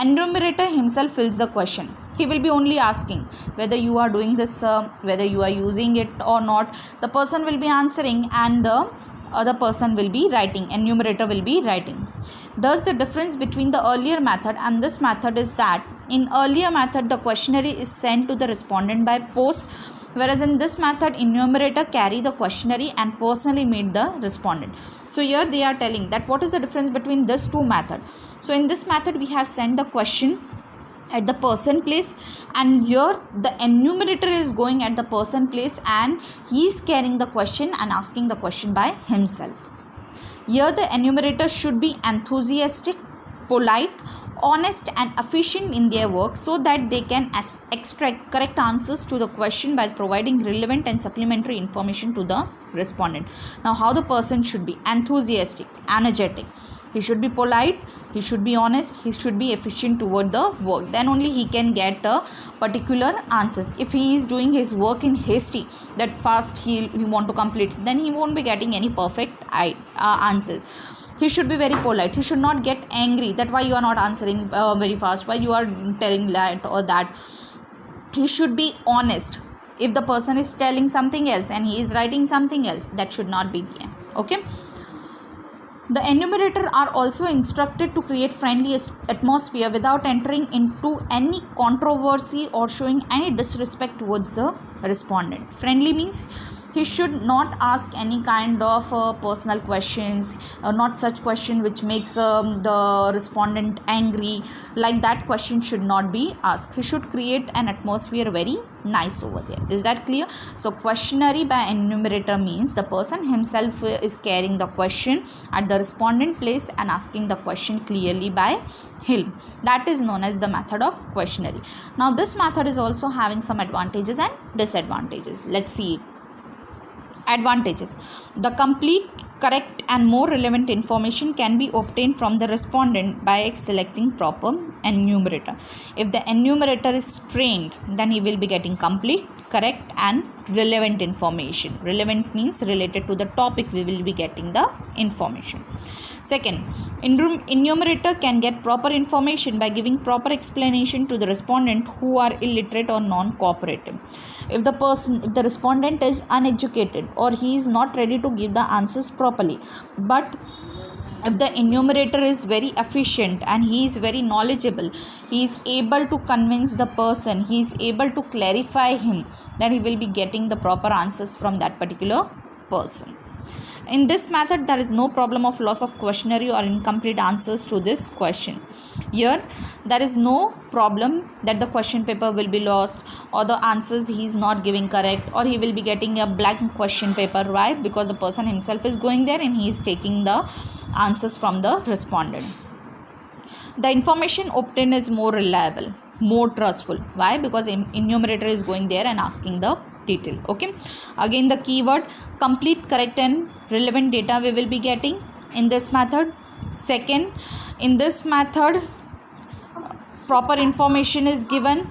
Enumerator himself fills the question. He will be only asking whether you are doing this, whether you are using it or not. The person will be answering and the other person will be writing, enumerator will be writing. Thus the difference between the earlier method and this method is that in earlier method the questionnaire is sent to the respondent by post, whereas in this method enumerator carry the questionnaire and personally meet the respondent. So here they are telling that what is the difference between this two method. So in this method we have sent the question at the person place, and here the enumerator is going at the person place and he is carrying the question and asking the question by himself. Here the enumerator should be enthusiastic, polite, honest and efficient in their work so that they can extract correct answers to the question by providing relevant and supplementary information to the respondent. Now how the person should be? Enthusiastic, energetic. He should be polite, he should be honest, he should be efficient toward the work. Then only he can get particular answers. If he is doing his work in hasty, that fast he want to complete, then he won't be getting any perfect answers. He should be very polite. He should not get angry that why you are not answering very fast, why you are telling that or that. He should be honest. If the person is telling something else and he is writing something else, that should not be there. Okay. The enumerator are also instructed to create friendly atmosphere without entering into any controversy or showing any disrespect towards the respondent. Friendly means he should not ask any kind of personal questions, not such question which makes the respondent angry. Like that question should not be asked. He should create an atmosphere very nice over there. Is that clear? So questionnaire by enumerator means the person himself is carrying the question at the respondent place and asking the question clearly by him. That is known as the method of questionnaire. Now this method is also having some advantages and disadvantages. Let's see it. Advantages. The complete, correct and more relevant information can be obtained from the respondent by selecting proper enumerator. If the enumerator is trained, then he will be getting complete, correct and relevant information. Relevant means related to the topic we will be getting the information. Second, enumerator can get proper information by giving proper explanation to the respondent who are illiterate or non-cooperative. If the respondent is uneducated or he is not ready to give the answers properly, but if the enumerator is very efficient and he is very knowledgeable, he is able to convince the person, he is able to clarify him, then he will be getting the proper answers from that particular person. In this method, there is no problem of loss of questionnaire or incomplete answers to this question. Here, there is no problem that the question paper will be lost or the answers he is not giving correct or he will be getting a blank question paper. Why? Because the person himself is going there and he is taking the answers from the respondent. The information obtained is more reliable, more trustful. Why? Because enumerator is going there and asking the detail. Okay. Again the keyword complete, correct and relevant data we will be getting in this method. Second, in this method proper information is given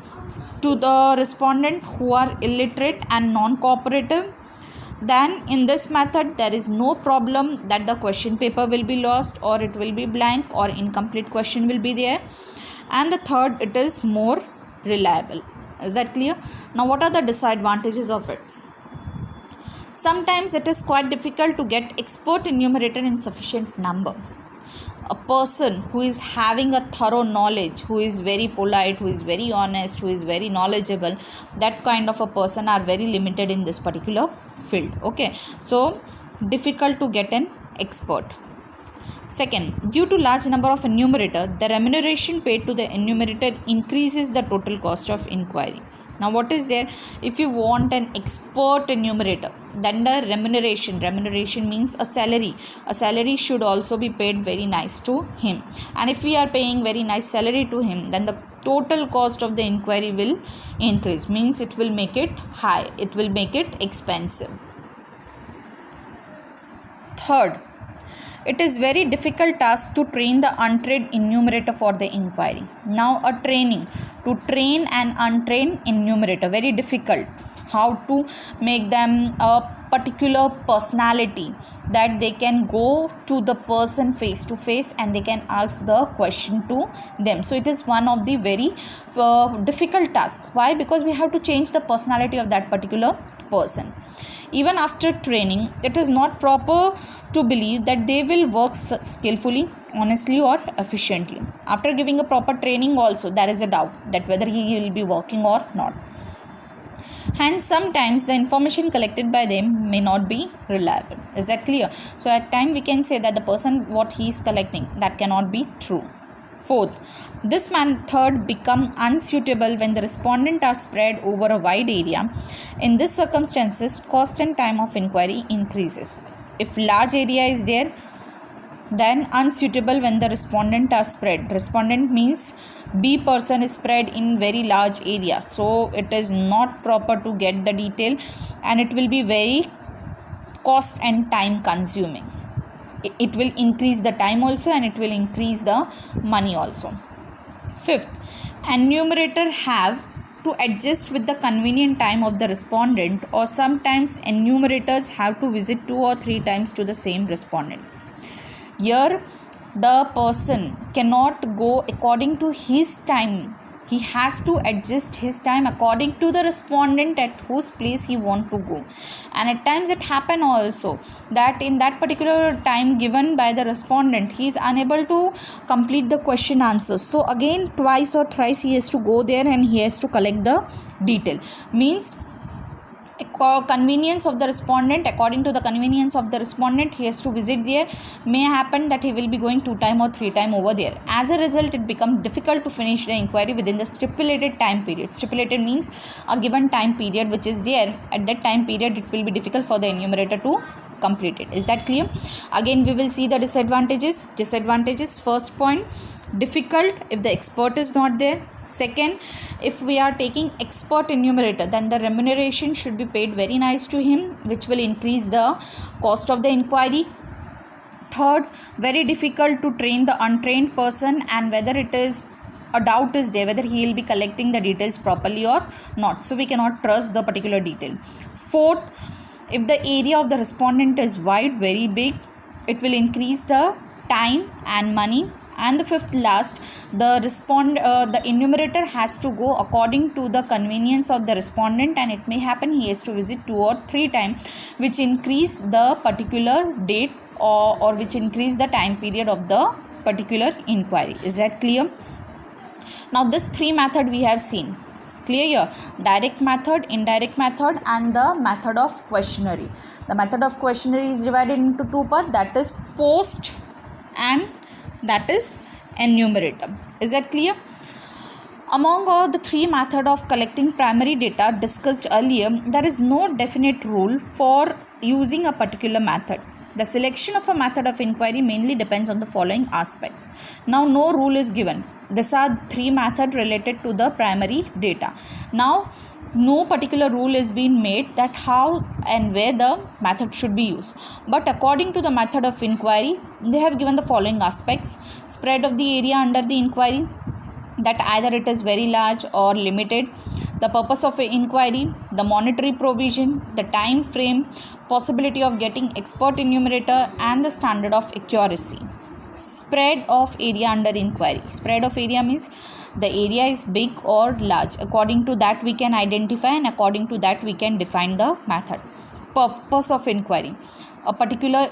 to the respondent who are illiterate and non-cooperative. Then in this method there is no problem that the question paper will be lost or it will be blank or incomplete question will be there. And the third, it is more reliable. Is that clear? Now what are the disadvantages of it? Sometimes it is quite difficult to get expert enumerator in sufficient number. A person who is having a thorough knowledge, who is very polite, who is very honest, who is very knowledgeable, that kind of a person are very limited in this particular field. Okay, so difficult to get an expert. Second, due to large number of enumerator, the remuneration paid to the enumerator increases the total cost of inquiry. Now what is there? If you want an expert enumerator, then the remuneration means a salary should also be paid very nice to him. And if we are paying very nice salary to him, then the total cost of the inquiry will increase, means it will make it high, it will make it expensive. Third, It is very difficult task to train the untrained enumerator for the inquiry. Now a training to train an untrained enumerator, very difficult. How to make them a particular personality that they can go to the person face to face and they can ask the question to them. So it is one of the very difficult task. Why? Because we have to change the personality of that particular person. Even after training, it is not proper to believe that they will work skillfully, honestly or efficiently. After giving a proper training also, there is a doubt that whether he will be working or not. Hence, sometimes the information collected by them may not be reliable. Is that clear? So, at time we can say that the person what he is collecting, that cannot be true. Fourth, this method become unsuitable when the respondent are spread over a wide area. In these circumstances, cost and time of inquiry increases. If large area is there, then unsuitable when the respondent are spread. Respondent means B person is spread in very large area, so it is not proper to get the detail, and it will be very cost and time consuming. It will increase the time also, and it will increase the money also. Fifth, enumerator have to adjust with the convenient time of the respondent, or sometimes enumerators have to visit 2 or 3 times to the same respondent. Here the person cannot go according to his time. He has to adjust his time according to the respondent at whose place he want to go. And at times it happen also that in that particular time given by the respondent, he is unable to complete the question answers. So again twice or thrice he has to go there and he has to collect the detail. Means convenience of the respondent, according to the convenience of the respondent, he has to visit there. May happen that he will be going 2 times or 3 times over there. As a result, it becomes difficult to finish the inquiry within the stipulated time period. Stipulated means a given time period which is there. At that time period, it will be difficult for the enumerator to complete it. Is that clear? Again, we will see the disadvantages. First point, difficult if the expert is not there. Second, if we are taking expert enumerator, then the remuneration should be paid very nice to him, which will increase the cost of the inquiry. Third, very difficult to train the untrained person, and whether it is a doubt is there whether he will be collecting the details properly or not. So we cannot trust the particular detail. Fourth, if the area of the respondent is wide, very big, it will increase the time and money. And the fifth last, the enumerator has to go according to the convenience of the respondent, and it may happen he has to visit 2 or 3 times, which increase the particular date or which increase the time period of the particular inquiry. Is that clear? Now this 3 method we have seen. Clear here? Direct method, indirect method, and the method of quaternary. The method of quaternary is divided into 2 parts, that is post and that is enumerator. Is that clear? Among all the 3 methods of collecting primary data discussed earlier, there is no definite rule for using a particular method. The selection of a method of inquiry mainly depends on the following aspects. Now, no rule is given. These are 3 methods related to the primary data. Now, no particular rule is being made that how and where the method should be used. But according to the method of inquiry, they have given the following aspects. Spread of the area under the inquiry, that either it is very large or limited. The purpose of an inquiry, the monetary provision, the time frame, possibility of getting expert enumerator, and the standard of accuracy. Spread of area under inquiry. Spread of area means the area is big or large. According to that we can identify, and according to that we can define the method. Purpose of inquiry, a particular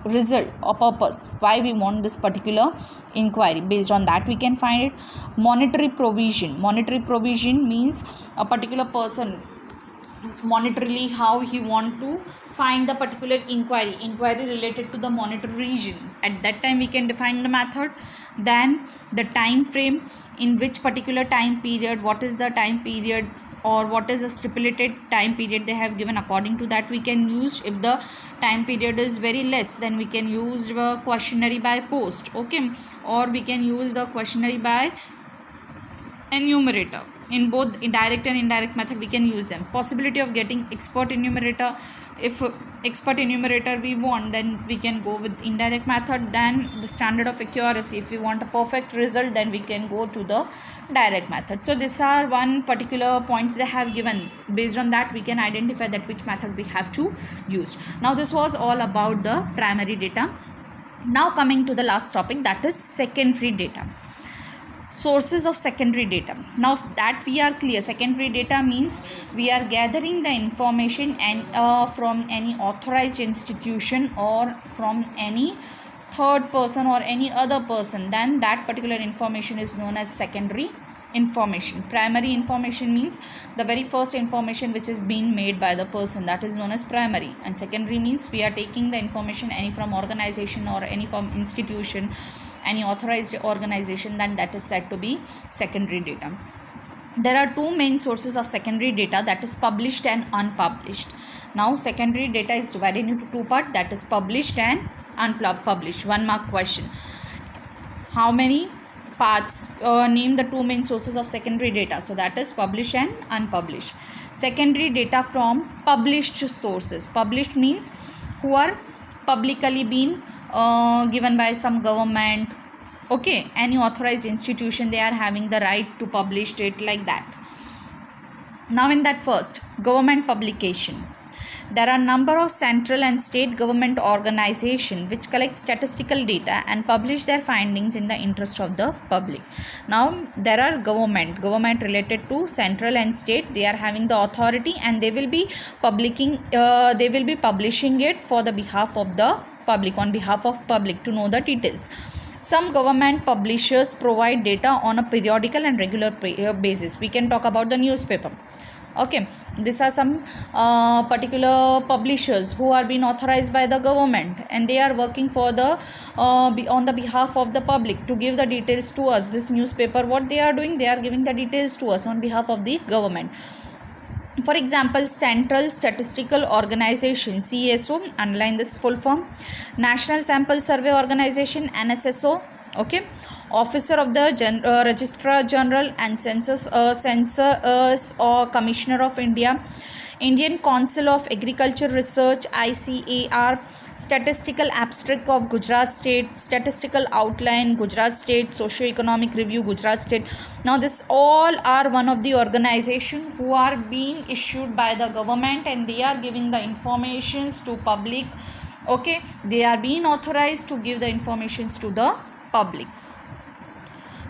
result or purpose, why we want this particular inquiry, based on that we can find it. Monetary provision. Monetary provision means a particular person monetarily how he want to find the particular inquiry related to the monetary region. At that time we can define the method. Then the time frame, in which particular time period, what is the time period or what is a stipulated time period they have given, according to that we can use. If the time period is very less, then we can use the quaternary by post, okay, or we can use the quaternary by enumerator. In both direct and indirect method we can use them. Possibility of getting expert enumerator, If expert enumerator we want, then we can go with indirect method. Then the standard of accuracy, if we want a perfect result, then we can go to the direct method. So these are one particular points they have given. Based on that we can identify that which method we have to use. Now this was all about the primary data. Now coming to the last topic, that is secondary data. Sources of secondary data. Now that we are clear, secondary data means we are gathering the information and from any authorized institution or from any third person or any other person, then that particular information is known as secondary information. Primary information means the very first information which is being made by the person, that is known as primary. And secondary means we are taking the information any from organization or any from institution, any authorized organization, then that is said to be secondary data. There are two main sources of secondary data, that is published and unpublished. Now secondary data is divided into two parts, that is published and unpublished. 1 mark question. How many parts? Name the two main sources of secondary data. So that is published and unpublished. Secondary data from published sources. Published means who are publicly been given by some government, okay, any authorized institution, they are having the right to publish it, like that. Now in that first, government publication, there are number of central and state government organization which collect statistical data and publish their findings in the interest of the public. Now there are government related to central and state, they are having the authority and they will be publishing it for the behalf of the public, on behalf of public to know the details. Some government publishers provide data on a periodical and regular basis. We can talk about the newspaper. Okay, these are some particular publishers who are being authorized by the government and they are working for the on the behalf of the public to give the details to us. This newspaper, what they are doing, they are giving the details to us on behalf of the government. For example, Central Statistical Organization, CSO, underline this full form. National Sample Survey Organization, NSSO, okay. Officer of the Registrar General and Census or Commissioner of India, Indian Council of Agriculture Research, ICAR, Statistical Abstract of Gujarat State, Statistical Outline, Gujarat State, Socio-Economic Review, Gujarat State. Now this all are one of the organization who are being issued by the government and they are giving the informations to public, okay. They are being authorized to give the informations to the public.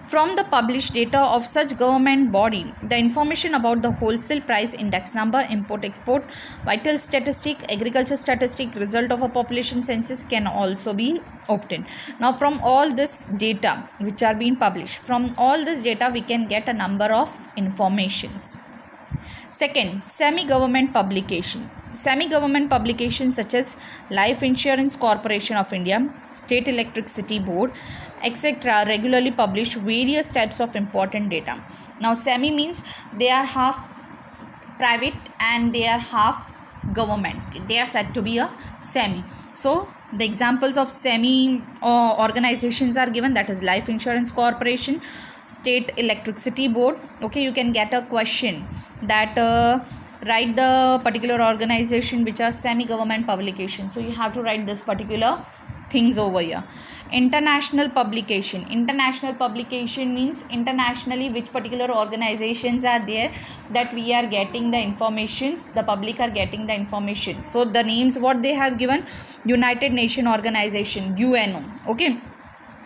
From the published data of such government body, the information about the wholesale price index number, import-export, vital statistic, agriculture statistic, result of a population census can also be obtained. Now from all this data which are being published, from all this data we can get a number of informations. Second, semi-government publication. Semi-government publications such as Life Insurance Corporation of India, State Electricity Board, etc. regularly publish various types of important data. Now semi means they are half private and they are half government. They are said to be a semi. So the examples of semi organizations are given, that is Life Insurance Corporation, State Electricity Board. Okay, you can get a question that write the particular organization which are semi-government publications. So you have to write this particular things over here. International publication. International publication means internationally which particular organizations are there that we are getting the informations, the public are getting the information. So the names what they have given: United Nations Organization, UNO, okay,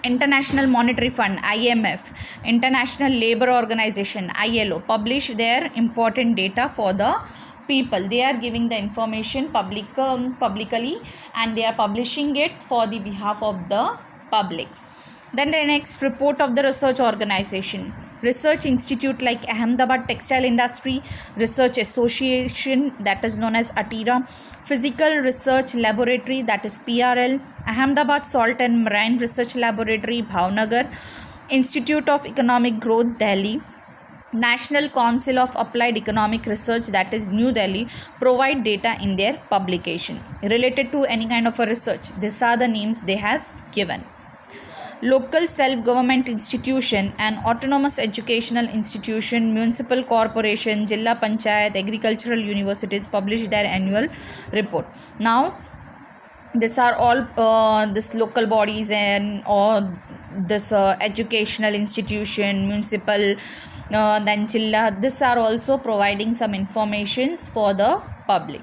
International Monetary Fund, IMF, International Labour Organization, ILO, publish their important data for the people. They are giving the information publicly and they are publishing it for the behalf of the public. Then the next, report of the research organization. Research institute like Ahmedabad Textile Industry Research Association, that is known as ATIRA, Physical Research Laboratory, that is PRL, Ahmedabad Salt and Marine Research Laboratory, Bhavnagar, Institute of Economic Growth, Delhi, National Council of Applied Economic Research, that is New Delhi, provide data in their publication related to any kind of a research. These are the names they have given. local self-government institution and autonomous educational institution, municipal corporation, Jilla Panchayat, agricultural universities publish their annual report. Now, these are all this local bodies and or this educational institution, municipal, then Jilla. These are also providing some informations for the public.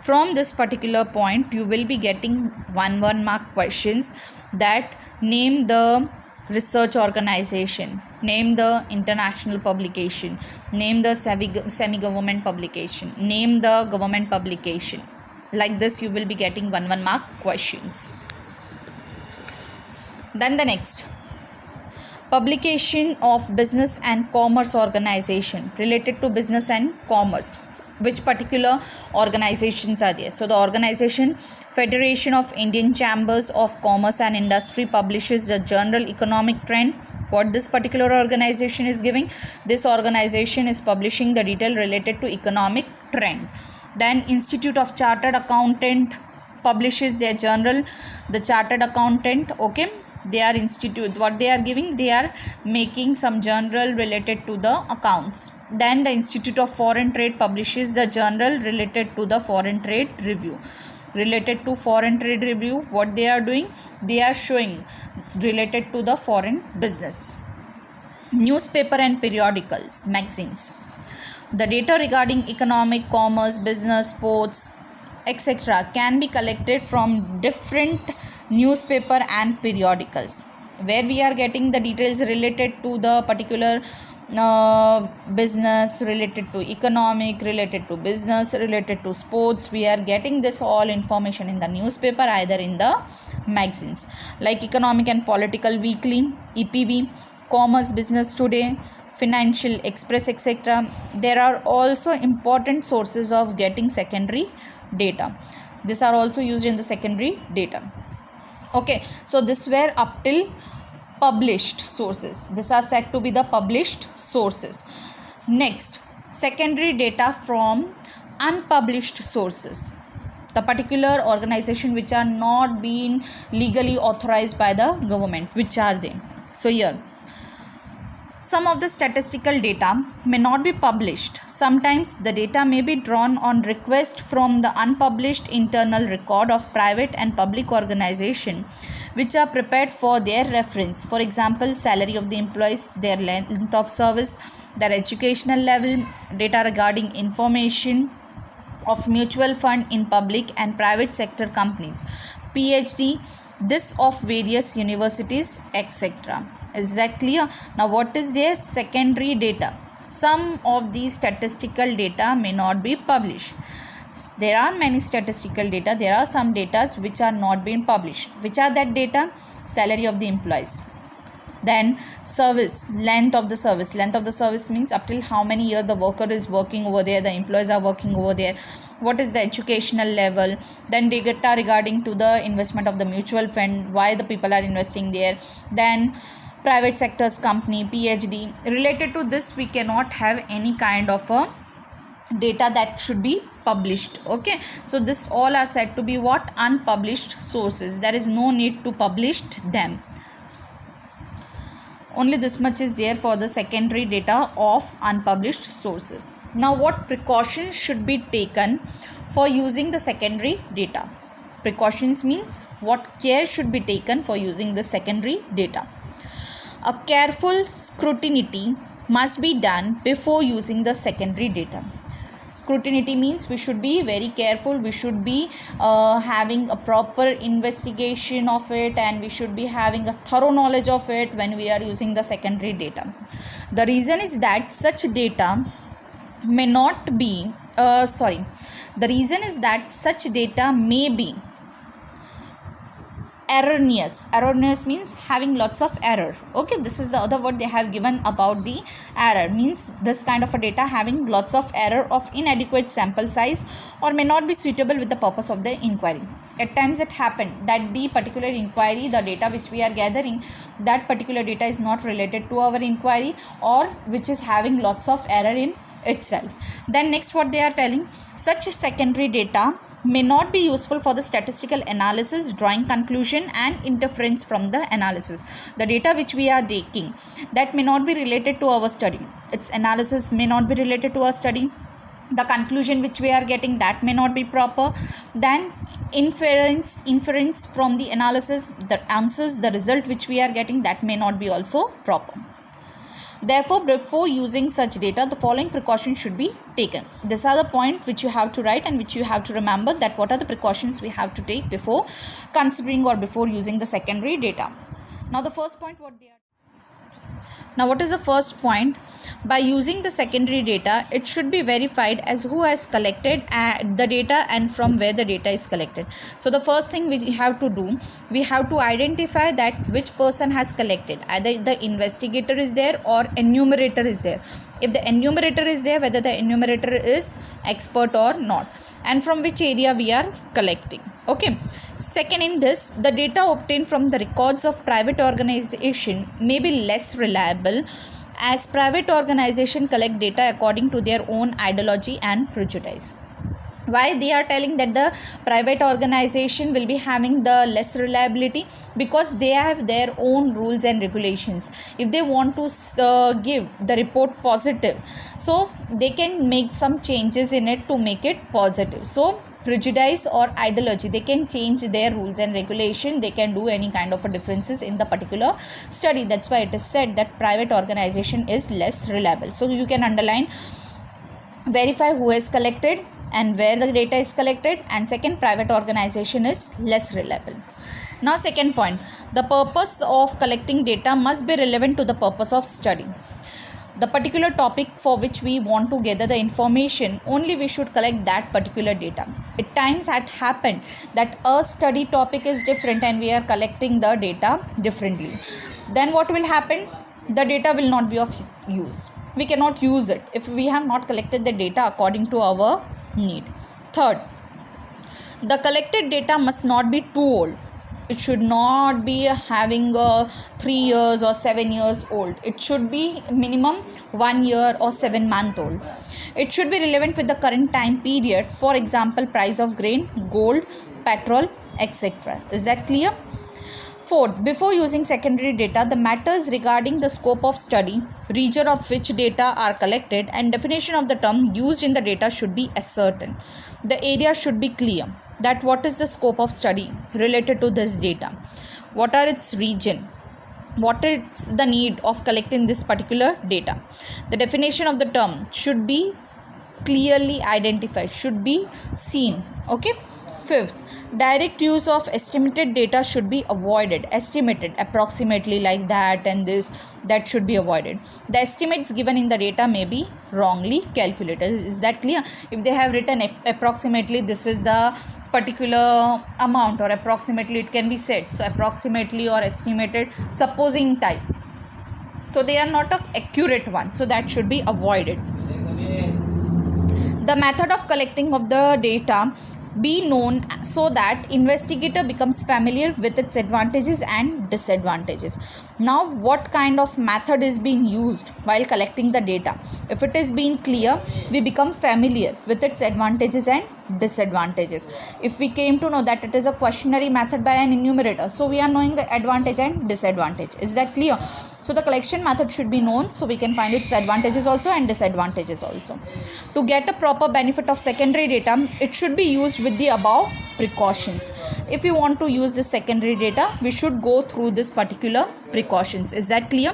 From this particular point, you will be getting 1 mark questions that name the research organization, name the international publication, name the semi-government publication, name the government publication. Like this, you will be getting 1 mark questions. Then the next, publication of business and commerce organization related to business and commerce. Which particular organizations are there? So the organization Federation of Indian Chambers of Commerce and Industry publishes the General Economic Trend. What this particular organization is giving? This organization is publishing the detail related to economic trend. Then Institute of Chartered Accountant publishes their journal, the Chartered Accountant. Okay, they are institute, what they are giving, they are making some journal related to the accounts. Then the Institute of Foreign Trade publishes the journal related to the foreign trade review. Related to foreign trade review, what they are doing, they are showing related to the foreign business. Newspaper and periodicals, magazines. The data regarding economic, commerce, business, sports, etc. can be collected from different newspaper and periodicals, where we are getting the details related to the particular business, related to economic, related to business, related to sports. We are getting this all information in the newspaper, either in the magazines like Economic and Political Weekly, EPV, Commerce Business Today, Financial Express, etc. There are also important sources of getting secondary data. These are also used in the secondary data. Okay, so this were up till published sources. These are said to be the published sources. Next, secondary data from unpublished sources. The particular organization which are not being legally authorized by the government. Which are they? So here, some of the statistical data may not be published. Sometimes the data may be drawn on request from the unpublished internal record of private and public organization which are prepared for their reference. For example, salary of the employees, their length of service, their educational level, data regarding information of mutual fund in public and private sector companies, PhD, this of various universities, etc. Is that clear? Now what is their secondary data? Some of these statistical data may not be published. There are many statistical data. There are some data which are not being published. Which are that data? Salary of the employees. Then service, length of the service. Length of the service means up till how many years the worker is working over there, the employees are working over there. What is the educational level? Then data regarding to the investment of the mutual fund, why the people are investing there. Then private sector's company, PhD. Related to this, we cannot have any kind of a data that should be published. Okay, so this all are said to be what? Unpublished sources. There is no need to publish them. Only this much is there for the secondary data of unpublished sources. Now what precautions should be taken for using the secondary data? Precautions means what care should be taken for using the secondary data. A careful scrutiny must be done before using the secondary data. Scrutiny means we should be very careful, we should be having a proper investigation of it, and we should be having a thorough knowledge of it when we are using the secondary data. The reason is that such data may not be, the reason is that such data may be erroneous. Erroneous means having lots of error. Okay, this is the other word they have given about the error. Means this kind of a data having lots of error of inadequate sample size or may not be suitable with the purpose of the inquiry. At times it happened that the particular inquiry, the data which we are gathering, that particular data is not related to our inquiry or which is having lots of error in itself. Then next what they are telling, such secondary data may not be useful for the statistical analysis, drawing conclusion and inference from the analysis. The data which we are taking, that may not be related to our study. Its analysis may not be related to our study. The conclusion which we are getting, that may not be proper. Then inference from the analysis, the answers, the result which we are getting, that may not be also proper. Therefore, before using such data, the following precautions should be taken. These are the points which you have to write and which you have to remember, that what are the precautions we have to take before considering or before using the secondary data. Now the first point, what is the first point? By using the secondary data, it should be verified as who has collected the data and from where the data is collected. So the first thing we have to do, we have to identify that which person has collected. Either the investigator is there or enumerator is there. If the enumerator is there, whether the enumerator is expert or not, and from which area we are collecting. Okay. Second, in this, the data obtained from the records of private organization may be less reliable, as private organization collect data according to their own ideology and prejudice. Why they are telling that the private organization will be having the less reliability? Because they have their own rules and regulations. If they want to give the report positive, so they can make some changes in it to make it positive. So prejudice or ideology, they can change their rules and regulation, they can do any kind of a differences in the particular study. That's why it is said that private organization is less reliable. So you can underline, verify who has collected and where the data is collected, and second, private organization is less reliable. Now second point, the purpose of collecting data must be relevant to the purpose of study. The particular topic for which we want to gather the information, only we should collect that particular data. At times it happened that a study topic is different and we are collecting the data differently. Then what will happen? The data will not be of use. We cannot use it if we have not collected the data according to our need. Third, the collected data must not be too old. It should not be having 3 years or 7 years old. It should be minimum 1 year or 7 month old. It should be relevant with the current time period. For example, price of grain, gold, petrol, etc. Is that clear? Fourth, before using secondary data, the matters regarding the scope of study, region of which data are collected, and definition of the term used in the data should be ascertained. The area should be clear, that what is the scope of study related to this data, what are its region, what is the need of collecting this particular data. The definition of the term should be clearly identified, should be seen. Okay. Fifth, direct use of estimated data should be avoided. Estimated, approximately, like that and this, that should be avoided. The estimates given in the data may be wrongly calculated. Is that clear? If they have written approximately this is the particular amount, or approximately it can be said, so approximately or estimated, supposing type, so they are not an accurate one, so that should be avoided. The method of collecting of the data be known so that investigator becomes familiar with its advantages and disadvantages. Now what kind of method is being used while collecting the data? If it is being clear, we become familiar with its advantages and disadvantages. If we came to know that it is a questionnaire method by an enumerator, so we are knowing the advantage and disadvantage. Is that clear? So the collection method should be known, so we can find its advantages also and disadvantages also. To get a proper benefit of secondary data, it should be used with the above precautions. If you want to use this secondary data, we should go through this particular precautions. Is that clear?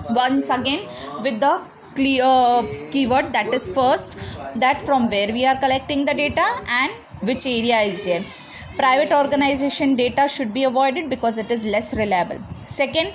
Once again, with the clear keyword, that is first, that from where we are collecting the data and which area is there. Private organization data should be avoided because it is less reliable. Second,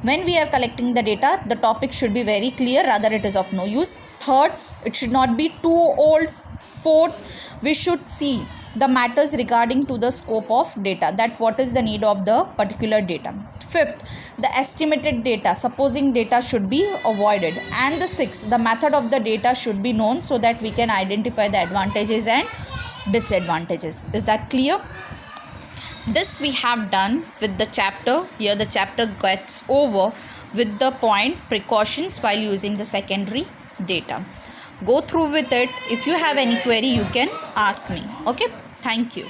when we are collecting the data, the topic should be very clear, rather it is of no use. Third, it should not be too old. Fourth, we should see the matters regarding to the scope of data, that what is the need of the particular data. Fifth, the estimated data, supposing data should be avoided. And the sixth, the method of the data should be known so that we can identify the advantages and disadvantages. Is that clear? This we have done with the chapter. Here the chapter gets over with the point precautions while using the secondary data. Go through with it. If you have any query, you can ask me. Okay. Thank you.